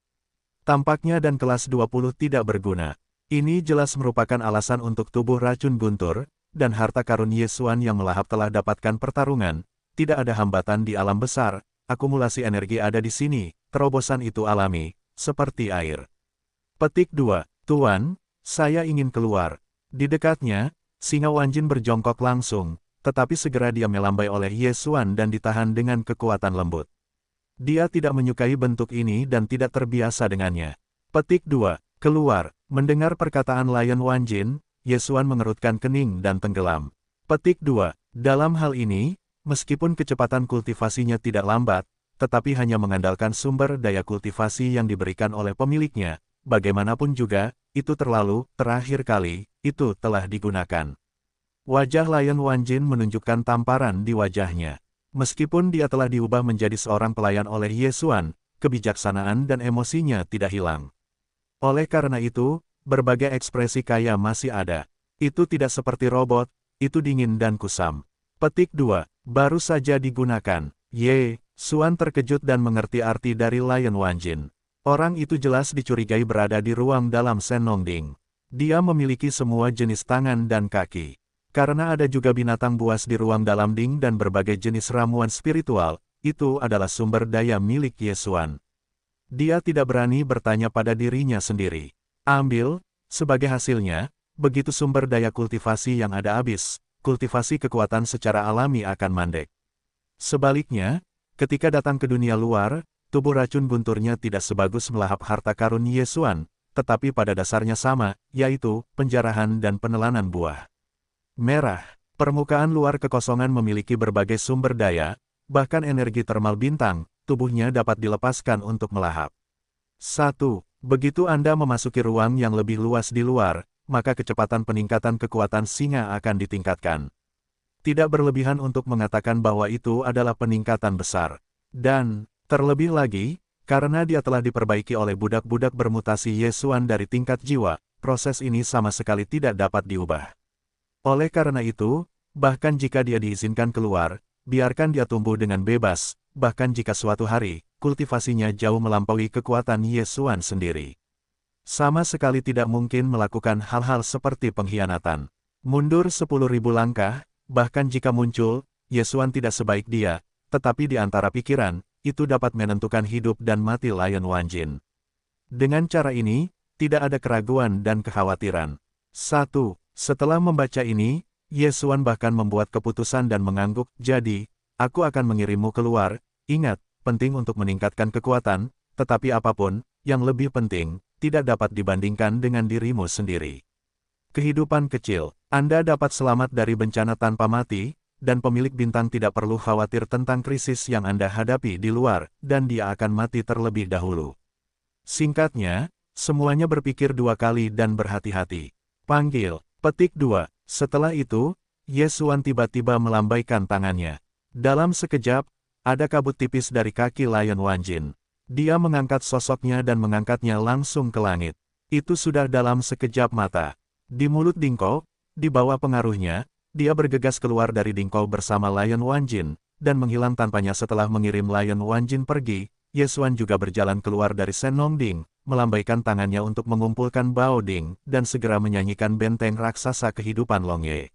Tampaknya dan kelas 20 tidak berguna. Ini jelas merupakan alasan untuk tubuh racun guntur, dan harta karun Ye Xuan yang melahap telah dapatkan pertarungan, tidak ada hambatan di alam besar, akumulasi energi ada di sini, terobosan itu alami, seperti air. Petik 2. Tuan, saya ingin keluar. Di dekatnya, singa Wanjin berjongkok langsung, tetapi segera dia melambai oleh Ye Xuan dan ditahan dengan kekuatan lembut. Dia tidak menyukai bentuk ini dan tidak terbiasa dengannya. Petik 2. Keluar. Mendengar perkataan Lion Wanjin, Ye Xuan mengerutkan kening dan tenggelam. Petik 2. Dalam hal ini, meskipun kecepatan kultivasinya tidak lambat, tetapi hanya mengandalkan sumber daya kultivasi yang diberikan oleh pemiliknya, bagaimanapun juga, itu terlalu, terakhir kali, itu telah digunakan. Wajah Lion Wanjin menunjukkan tamparan di wajahnya. Meskipun dia telah diubah menjadi seorang pelayan oleh Ye Xuan, kebijaksanaan dan emosinya tidak hilang. Oleh karena itu, berbagai ekspresi kaya masih ada. Itu tidak seperti robot, itu dingin dan kusam. Petik 2. Baru saja digunakan. Ye, Xuan terkejut dan mengerti arti dari Lion Wanjin. Orang itu jelas dicurigai berada di ruang dalam Senongding. Dia memiliki semua jenis tangan dan kaki. Karena ada juga binatang buas di ruang dalam Ding dan berbagai jenis ramuan spiritual, itu adalah sumber daya milik Ye Xuan. Dia tidak berani bertanya pada dirinya sendiri. Ambil, sebagai hasilnya, begitu sumber daya kultivasi yang ada habis, kultivasi kekuatan secara alami akan mandek. Sebaliknya, ketika datang ke dunia luar, tubuh racun gunturnya tidak sebagus melahap harta karun Ye Xuan, tetapi pada dasarnya sama, yaitu penjarahan dan penelanan buah. Merah, permukaan luar kekosongan memiliki berbagai sumber daya, bahkan energi termal bintang, tubuhnya dapat dilepaskan untuk melahap. 1. Begitu Anda memasuki ruang yang lebih luas di luar, maka kecepatan peningkatan kekuatan singa akan ditingkatkan. Tidak berlebihan untuk mengatakan bahwa itu adalah peningkatan besar. Dan, terlebih lagi, karena dia telah diperbaiki oleh budak-budak bermutasi Ye Xuan dari tingkat jiwa, proses ini sama sekali tidak dapat diubah. Oleh karena itu, bahkan jika dia diizinkan keluar, biarkan dia tumbuh dengan bebas, bahkan jika suatu hari, kultivasinya jauh melampaui kekuatan Ye Xuan sendiri. Sama sekali tidak mungkin melakukan hal-hal seperti pengkhianatan. Mundur 10.000 langkah, bahkan jika muncul, Ye Xuan tidak sebaik dia, tetapi di antara pikiran, itu dapat menentukan hidup dan mati Lion Wanjin. Dengan cara ini, tidak ada keraguan dan kekhawatiran. 1. Setelah membaca ini, Ye Xuan bahkan membuat keputusan dan mengangguk, jadi, aku akan mengirimmu keluar, ingat, penting untuk meningkatkan kekuatan, tetapi apapun, yang lebih penting, tidak dapat dibandingkan dengan dirimu sendiri. Kehidupan kecil, Anda dapat selamat dari bencana tanpa mati, dan pemilik bintang tidak perlu khawatir tentang krisis yang Anda hadapi di luar, dan dia akan mati terlebih dahulu. Singkatnya, semuanya berpikir dua kali dan berhati-hati. Panggil, petik 2. Setelah itu, Ye Xuan tiba-tiba melambaikan tangannya. Dalam sekejap, ada kabut tipis dari kaki Lion Wanjin. Dia mengangkat sosoknya dan mengangkatnya langsung ke langit. Itu sudah dalam sekejap mata. Di mulut Dingko, di bawah pengaruhnya, dia bergegas keluar dari Dingko bersama Lion Wanjin, dan menghilang tanpanya setelah mengirim Lion Wanjin pergi. Ye Xuan juga berjalan keluar dari Senongding, melambaikan tangannya untuk mengumpulkan Bao Ding, dan segera menyanyikan benteng raksasa kehidupan Longye.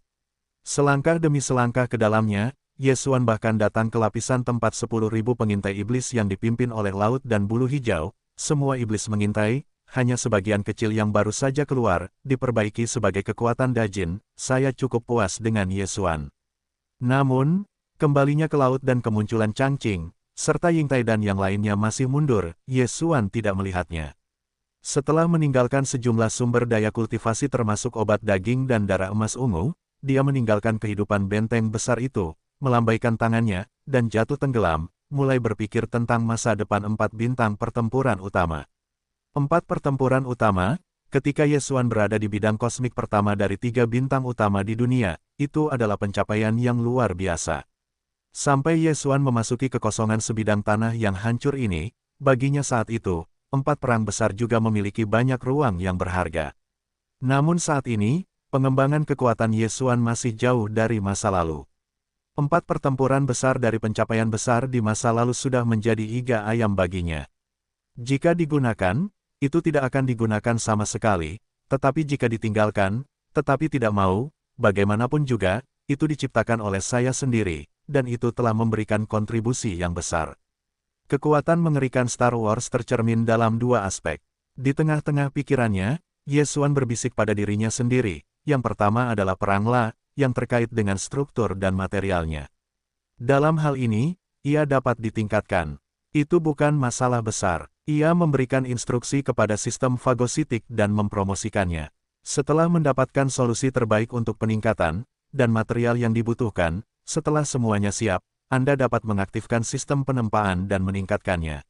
Selangkah demi selangkah ke dalamnya, Ye Xuan bahkan datang ke lapisan tempat 10.000 pengintai iblis yang dipimpin oleh Laut dan Bulu Hijau. Semua iblis mengintai, hanya sebagian kecil yang baru saja keluar, diperbaiki sebagai kekuatan Dajin. Saya cukup puas dengan Ye Xuan. Namun, kembalinya ke laut dan kemunculan Changqing, serta Yingtai dan yang lainnya masih mundur, Ye Xuan tidak melihatnya. Setelah meninggalkan sejumlah sumber daya kultivasi termasuk obat daging dan darah emas ungu, dia meninggalkan kehidupan benteng besar itu, melambaikan tangannya, dan jatuh tenggelam, mulai berpikir tentang masa depan 4 bintang pertempuran utama. 4 pertempuran utama, ketika Ye Xuan berada di bidang kosmik pertama dari 3 bintang utama di dunia, itu adalah pencapaian yang luar biasa. Sampai Ye Xuan memasuki kekosongan sebidang tanah yang hancur ini, baginya saat itu, 4 perang besar juga memiliki banyak ruang yang berharga. Namun saat ini, pengembangan kekuatan Ye Xuan masih jauh dari masa lalu. 4 pertempuran besar dari pencapaian besar di masa lalu sudah menjadi iga ayam baginya. Jika digunakan, itu tidak akan digunakan sama sekali, tetapi jika ditinggalkan, tetapi tidak mau, bagaimanapun juga, itu diciptakan oleh saya sendiri, dan itu telah memberikan kontribusi yang besar. Kekuatan mengerikan Star Wars tercermin dalam 2 aspek. Di tengah-tengah pikirannya, Ye Xuan berbisik pada dirinya sendiri. Yang pertama adalah perang La, yang terkait dengan struktur dan materialnya. Dalam hal ini, ia dapat ditingkatkan. Itu bukan masalah besar. Ia memberikan instruksi kepada sistem fagositik dan mempromosikannya. Setelah mendapatkan solusi terbaik untuk peningkatan, dan material yang dibutuhkan, setelah semuanya siap, Anda dapat mengaktifkan sistem penempaan dan meningkatkannya.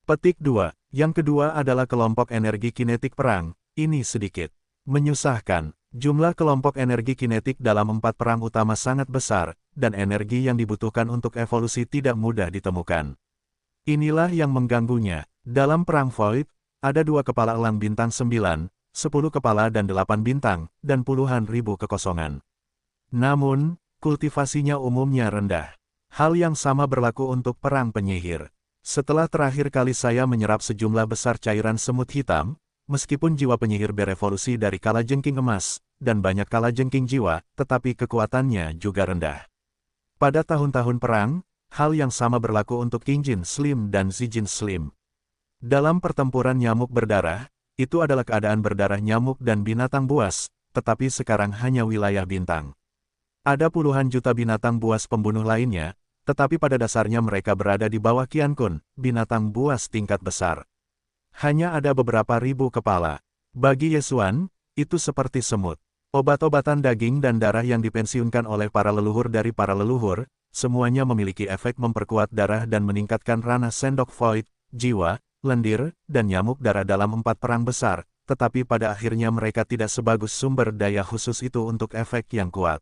Petik 2. Yang kedua adalah kelompok energi kinetik perang. Ini sedikit menyusahkan. Jumlah kelompok energi kinetik dalam 4 perang utama sangat besar, dan energi yang dibutuhkan untuk evolusi tidak mudah ditemukan. Inilah yang mengganggunya. Dalam perang Void, ada 2 kepala elang bintang 9, 10 kepala dan 8 bintang, dan puluhan ribu kekosongan. Namun, kultivasinya umumnya rendah. Hal yang sama berlaku untuk perang penyihir. Setelah terakhir kali saya menyerap sejumlah besar cairan semut hitam, meskipun jiwa penyihir berevolusi dari kalajengking emas, dan banyak kalajengking jiwa, tetapi kekuatannya juga rendah. Pada tahun-tahun perang, hal yang sama berlaku untuk Qingjin Slim dan Zijin Slim. Dalam pertempuran nyamuk berdarah, itu adalah keadaan berdarah nyamuk dan binatang buas, tetapi sekarang hanya wilayah bintang. Ada puluhan juta binatang buas pembunuh lainnya, tetapi pada dasarnya mereka berada di bawah Qiankun, binatang buas tingkat besar. Hanya ada beberapa ribu kepala. Bagi Yesuan, itu seperti semut. Obat-obatan daging dan darah yang dipensiunkan oleh para leluhur dari para leluhur, semuanya memiliki efek memperkuat darah dan meningkatkan ranah sendok void, jiwa, lendir, dan nyamuk darah dalam 4 perang besar, tetapi pada akhirnya mereka tidak sebagus sumber daya khusus itu untuk efek yang kuat.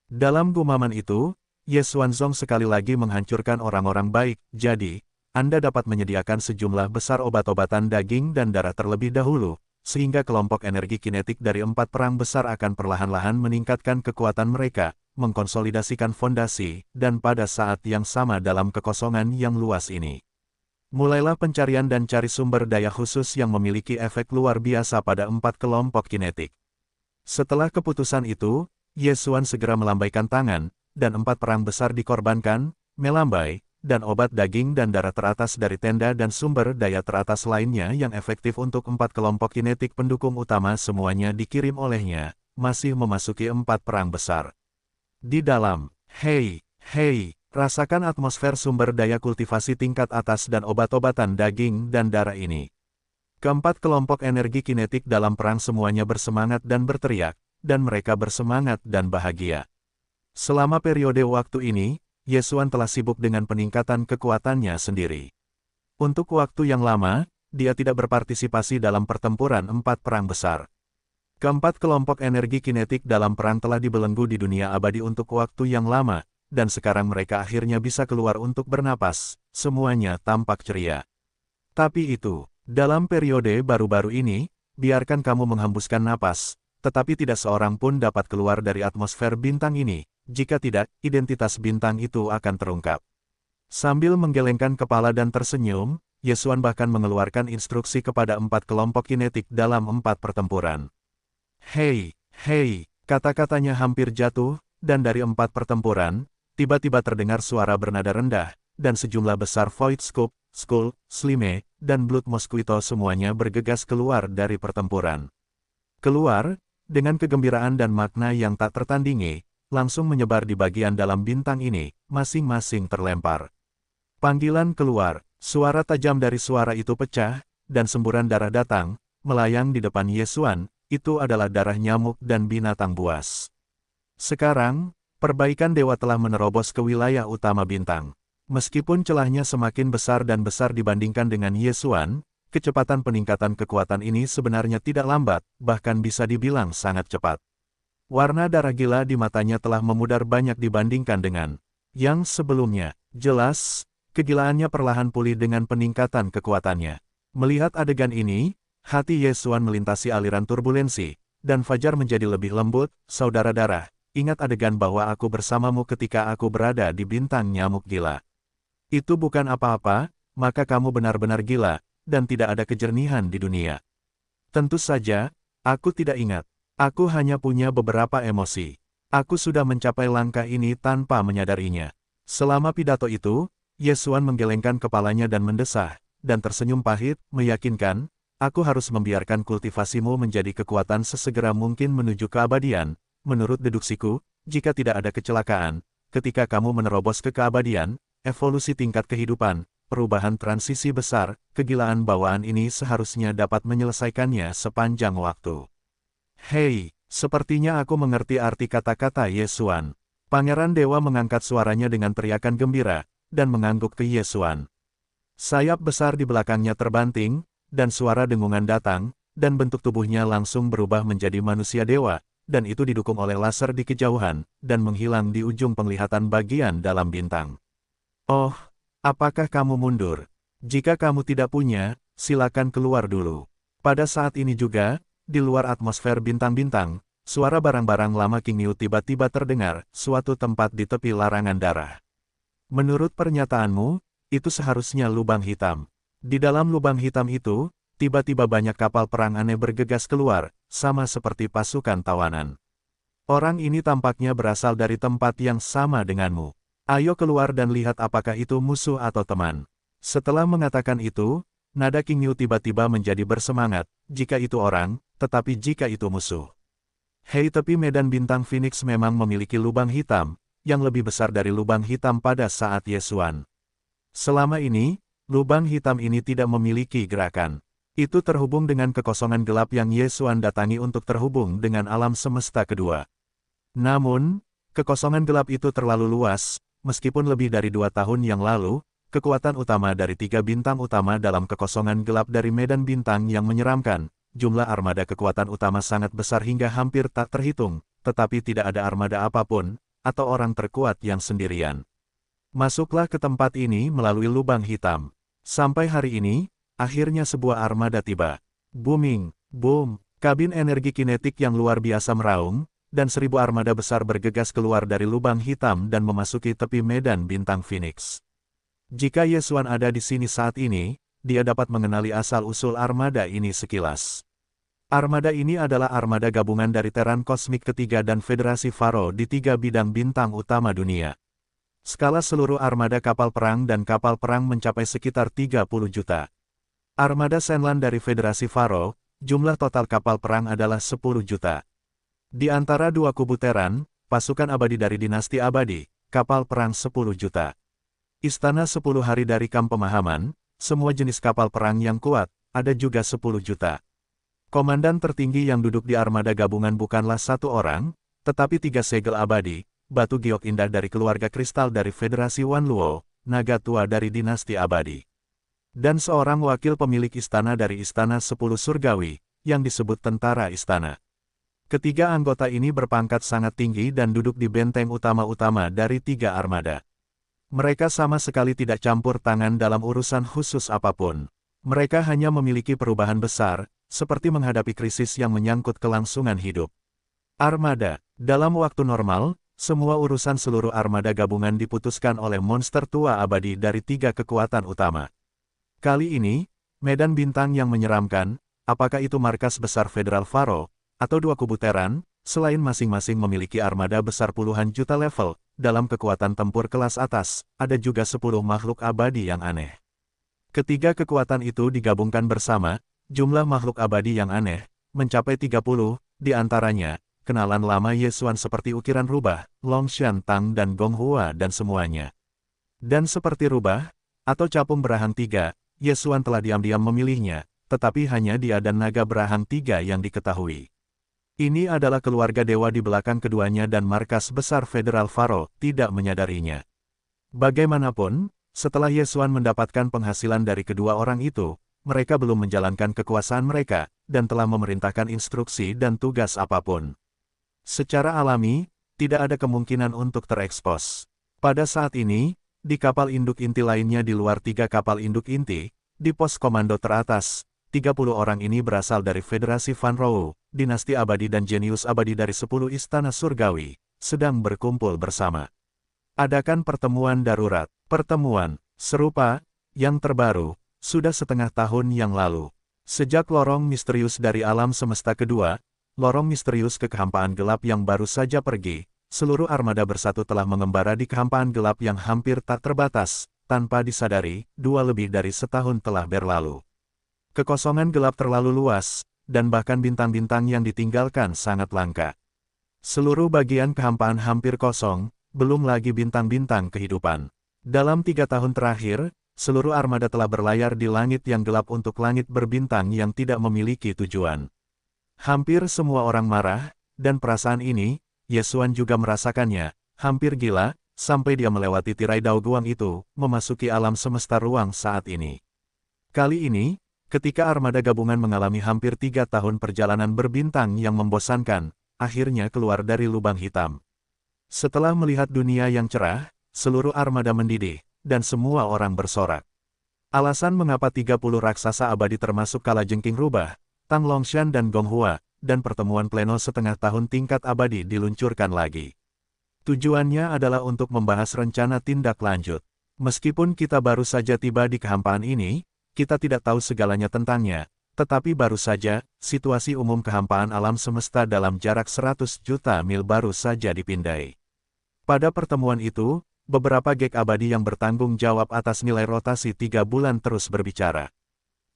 Dalam gumaman itu, Ye Xuanzong sekali lagi menghancurkan orang-orang baik, jadi, Anda dapat menyediakan sejumlah besar obat-obatan daging dan darah terlebih dahulu, sehingga kelompok energi kinetik dari 4 perang besar akan perlahan-lahan meningkatkan kekuatan mereka, mengkonsolidasikan fondasi, dan pada saat yang sama dalam kekosongan yang luas ini. Mulailah pencarian dan cari sumber daya khusus yang memiliki efek luar biasa pada 4 kelompok kinetik. Setelah keputusan itu, Ye Xuan segera melambaikan tangan, dan 4 perang besar dikorbankan, melambai, dan obat daging dan darah teratas dari tenda dan sumber daya teratas lainnya yang efektif untuk 4 kelompok kinetik pendukung utama semuanya dikirim olehnya, masih memasuki 4 perang besar. Di dalam, hei, rasakan atmosfer sumber daya kultivasi tingkat atas dan obat-obatan daging dan darah ini. Keempat kelompok energi kinetik dalam perang semuanya bersemangat dan berteriak, dan mereka bersemangat dan bahagia. Selama periode waktu ini, Ye Xuan telah sibuk dengan peningkatan kekuatannya sendiri. Untuk waktu yang lama, dia tidak berpartisipasi dalam pertempuran 4 perang besar. Keempat kelompok energi kinetik dalam perang telah dibelenggu di dunia abadi untuk waktu yang lama, dan sekarang mereka akhirnya bisa keluar untuk bernapas, semuanya tampak ceria. Tapi itu, dalam periode baru-baru ini, biarkan kamu menghembuskan napas, tetapi tidak seorang pun dapat keluar dari atmosfer bintang ini. Jika tidak, identitas bintang itu akan terungkap. Sambil menggelengkan kepala dan tersenyum, Ye Xuan bahkan mengeluarkan instruksi kepada 4 kelompok kinetik dalam 4 pertempuran. Hei, kata-katanya hampir jatuh, dan dari 4 pertempuran, tiba-tiba terdengar suara bernada rendah, dan sejumlah besar Void Scoop, Skull, Slime, dan Blood Mosquito semuanya bergegas keluar dari pertempuran. Keluar, dengan kegembiraan dan makna yang tak tertandingi, langsung menyebar di bagian dalam bintang ini, masing-masing terlempar. Panggilan keluar, suara tajam dari suara itu pecah, dan semburan darah datang, melayang di depan Ye Xuan, itu adalah darah nyamuk dan binatang buas. Sekarang, perbaikan dewa telah menerobos ke wilayah utama bintang. Meskipun celahnya semakin besar dan besar dibandingkan dengan Ye Xuan, kecepatan peningkatan kekuatan ini sebenarnya tidak lambat, bahkan bisa dibilang sangat cepat. Warna darah gila di matanya telah memudar banyak dibandingkan dengan yang sebelumnya. Jelas, kegilaannya perlahan pulih dengan peningkatan kekuatannya. Melihat adegan ini, hati Ye Xuan melintasi aliran turbulensi, dan fajar menjadi lebih lembut. Saudara darah, ingat adegan bahwa aku bersamamu ketika aku berada di bintang nyamuk gila. Itu bukan apa-apa, maka kamu benar-benar gila, dan tidak ada kejernihan di dunia. Tentu saja, aku tidak ingat. Aku hanya punya beberapa emosi. Aku sudah mencapai langkah ini tanpa menyadarinya. Selama pidato itu, Ye Xuan menggelengkan kepalanya dan mendesah, dan tersenyum pahit, meyakinkan, aku harus membiarkan kultivasimu menjadi kekuatan sesegera mungkin menuju keabadian. Menurut deduksiku, jika tidak ada kecelakaan, ketika kamu menerobos ke keabadian, evolusi tingkat kehidupan, perubahan transisi besar, kegilaan bawaan ini seharusnya dapat menyelesaikannya sepanjang waktu. Hei, sepertinya aku mengerti arti kata-kata Ye Xuan. Pangeran Dewa mengangkat suaranya dengan teriakan gembira, dan mengangguk ke Ye Xuan. Sayap besar di belakangnya terbanting, dan suara dengungan datang, dan bentuk tubuhnya langsung berubah menjadi manusia dewa, dan itu didukung oleh laser di kejauhan, dan menghilang di ujung penglihatan bagian dalam bintang. Oh, apakah kamu mundur? Jika kamu tidak punya, silakan keluar dulu. Pada saat ini juga, di luar atmosfer bintang-bintang, suara barang-barang lama King Niu tiba-tiba terdengar, suatu tempat di tepi larangan darah. Menurut pernyataanmu, itu seharusnya lubang hitam. Di dalam lubang hitam itu, tiba-tiba banyak kapal perang aneh bergegas keluar, sama seperti pasukan tawanan. Orang ini tampaknya berasal dari tempat yang sama denganmu. Ayo keluar dan lihat apakah itu musuh atau teman. Setelah mengatakan itu, nada King Yu tiba-tiba menjadi bersemangat, jika itu orang, tetapi jika itu musuh. Hei, tepi medan bintang Phoenix memang memiliki lubang hitam, yang lebih besar dari lubang hitam pada saat Yesuan. Selama ini, lubang hitam ini tidak memiliki gerakan. Itu terhubung dengan kekosongan gelap yang Yesuan datangi untuk terhubung dengan alam semesta kedua. Namun, kekosongan gelap itu terlalu luas, meskipun lebih dari 2 tahun yang lalu, kekuatan utama dari 3 bintang utama dalam kekosongan gelap dari medan bintang yang menyeramkan, jumlah armada kekuatan utama sangat besar hingga hampir tak terhitung, tetapi tidak ada armada apapun, atau orang terkuat yang sendirian. Masuklah ke tempat ini melalui lubang hitam. Sampai hari ini, akhirnya sebuah armada tiba. Booming, boom, kabin energi kinetik yang luar biasa meraung, dan 1000 armada besar bergegas keluar dari lubang hitam dan memasuki tepi medan bintang Phoenix. Jika Yesuan ada di sini saat ini, dia dapat mengenali asal-usul armada ini sekilas. Armada ini adalah armada gabungan dari Teran Kosmik Ketiga dan Federasi Faro di 3 bidang bintang utama dunia. Skala seluruh armada kapal perang dan kapal perang mencapai sekitar 30 juta. Armada Senlan dari Federasi Faro, jumlah total kapal perang adalah 10 juta. Di antara 2 kubu Teran, pasukan abadi dari dinasti abadi, kapal perang 10 juta. Istana 10 hari dari Kamp Pemahaman, semua jenis kapal perang yang kuat, ada juga 10 juta. Komandan tertinggi yang duduk di armada gabungan bukanlah 1 orang, tetapi 3 segel abadi, batu giok indah dari keluarga kristal dari Federasi Wanluo, naga tua dari dinasti abadi. Dan seorang wakil pemilik istana dari Istana 10 Surgawi, yang disebut Tentara Istana. Ketiga anggota ini berpangkat sangat tinggi dan duduk di benteng utama-utama dari 3 armada. Mereka sama sekali tidak campur tangan dalam urusan khusus apapun. Mereka hanya memiliki perubahan besar, seperti menghadapi krisis yang menyangkut kelangsungan hidup. Armada. Dalam waktu normal, semua urusan seluruh armada gabungan diputuskan oleh monster tua abadi dari 3 kekuatan utama. Kali ini, medan bintang yang menyeramkan, apakah itu markas besar Federal Faro, atau 2 kubu Teran, selain masing-masing memiliki armada besar puluhan juta level, dalam kekuatan tempur kelas atas, ada juga 10 makhluk abadi yang aneh. Ketiga kekuatan itu digabungkan bersama, jumlah makhluk abadi yang aneh, mencapai 30, di antaranya, kenalan lama Yesuan seperti ukiran rubah, Longshan Tang dan Gong Hua dan semuanya. Dan seperti rubah, atau capung berahang 3, Yesuan telah diam-diam memilihnya, tetapi hanya dia dan naga berahang 3 yang diketahui. Ini adalah keluarga dewa di belakang keduanya dan markas besar Federal Faro tidak menyadarinya. Bagaimanapun, setelah Yesuan mendapatkan penghasilan dari kedua orang itu, mereka belum menjalankan kekuasaan mereka, dan telah memerintahkan instruksi dan tugas apapun. Secara alami, tidak ada kemungkinan untuk terekspos. Pada saat ini, di kapal induk inti lainnya di luar 3 kapal induk inti, di pos komando teratas, 30 orang ini berasal dari Federasi Van Roo, dinasti abadi dan jenius abadi dari 10 istana surgawi, sedang berkumpul bersama. Adakan pertemuan darurat. Pertemuan serupa, yang terbaru, sudah setengah tahun yang lalu. Sejak lorong misterius dari alam semesta kedua, lorong misterius ke kehampaan gelap yang baru saja pergi, seluruh armada bersatu telah mengembara di kehampaan gelap yang hampir tak terbatas, tanpa disadari, 2 lebih dari setahun telah berlalu. Kekosongan gelap terlalu luas, dan bahkan bintang-bintang yang ditinggalkan sangat langka. Seluruh bagian kehampaan hampir kosong, belum lagi bintang-bintang kehidupan. Dalam 3 tahun terakhir, seluruh armada telah berlayar di langit yang gelap untuk langit berbintang yang tidak memiliki tujuan. Hampir semua orang marah, dan perasaan ini, Yesuan juga merasakannya, hampir gila, sampai dia melewati tirai Daoguang itu, memasuki alam semesta ruang saat ini. Kali ini, ketika armada gabungan mengalami hampir 3 tahun perjalanan berbintang yang membosankan, akhirnya keluar dari lubang hitam. Setelah melihat dunia yang cerah, seluruh armada mendidih, dan semua orang bersorak. Alasan mengapa 30 raksasa abadi termasuk Kalajengking Rubah, Tang Longshan dan Gong Hua, dan pertemuan pleno setengah tahun tingkat abadi diluncurkan lagi. Tujuannya adalah untuk membahas rencana tindak lanjut. Meskipun kita baru saja tiba di kehampaan ini, kita tidak tahu segalanya tentangnya, tetapi baru saja, situasi umum kehampaan alam semesta dalam jarak 100 juta mil baru saja dipindai. Pada pertemuan itu, beberapa gek abadi yang bertanggung jawab atas nilai rotasi 3 bulan terus berbicara.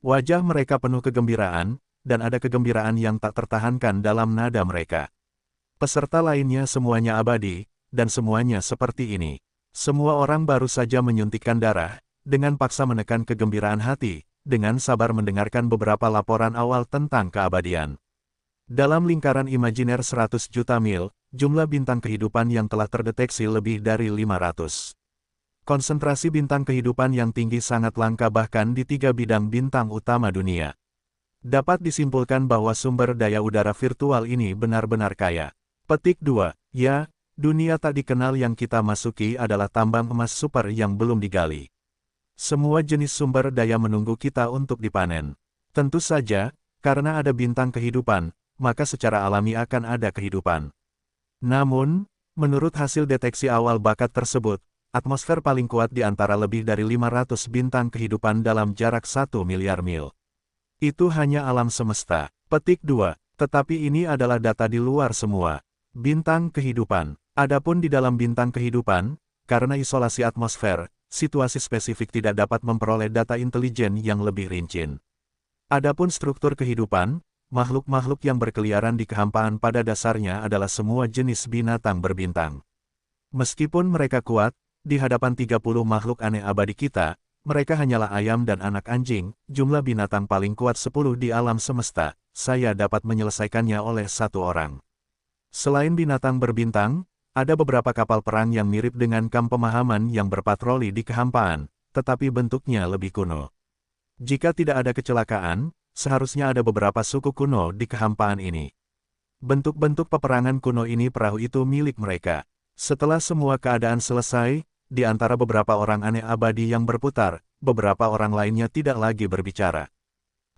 Wajah mereka penuh kegembiraan, dan ada kegembiraan yang tak tertahankan dalam nada mereka. Peserta lainnya semuanya abadi, dan semuanya seperti ini. Semua orang baru saja menyuntikkan darah, dengan paksa menekan kegembiraan hati, dengan sabar mendengarkan beberapa laporan awal tentang keabadian. Dalam lingkaran imajiner 100 juta mil, jumlah bintang kehidupan yang telah terdeteksi lebih dari 500. Konsentrasi bintang kehidupan yang tinggi sangat langka bahkan di 3 bidang bintang utama dunia. Dapat disimpulkan bahwa sumber daya udara virtual ini benar-benar kaya. Petik 2. Ya, dunia tak dikenal yang kita masuki adalah tambang emas super yang belum digali. Semua jenis sumber daya menunggu kita untuk dipanen. Tentu saja, karena ada bintang kehidupan, maka secara alami akan ada kehidupan. Namun, menurut hasil deteksi awal bakat tersebut, atmosfer paling kuat di antara lebih dari 500 bintang kehidupan dalam jarak 1 miliar mil. Itu hanya alam semesta. Petik 2. Tetapi ini adalah data di luar semua bintang kehidupan. Adapun di dalam bintang kehidupan, karena isolasi atmosfer, situasi spesifik tidak dapat memperoleh data intelijen yang lebih rinci. Adapun struktur kehidupan, makhluk-makhluk yang berkeliaran di kehampaan pada dasarnya adalah semua jenis binatang berbintang. Meskipun mereka kuat, di hadapan 30 makhluk aneh abadi kita, mereka hanyalah ayam dan anak anjing, jumlah binatang paling kuat 10 di alam semesta, saya dapat menyelesaikannya oleh satu orang. Selain binatang berbintang, ada beberapa kapal perang yang mirip dengan kam pemahaman yang berpatroli di kehampaan, tetapi bentuknya lebih kuno. Jika tidak ada kecelakaan, seharusnya ada beberapa suku kuno di kehampaan ini. Bentuk-bentuk peperangan kuno ini perahu itu milik mereka. Setelah semua keadaan selesai, di antara beberapa orang aneh abadi yang berputar, beberapa orang lainnya tidak lagi berbicara.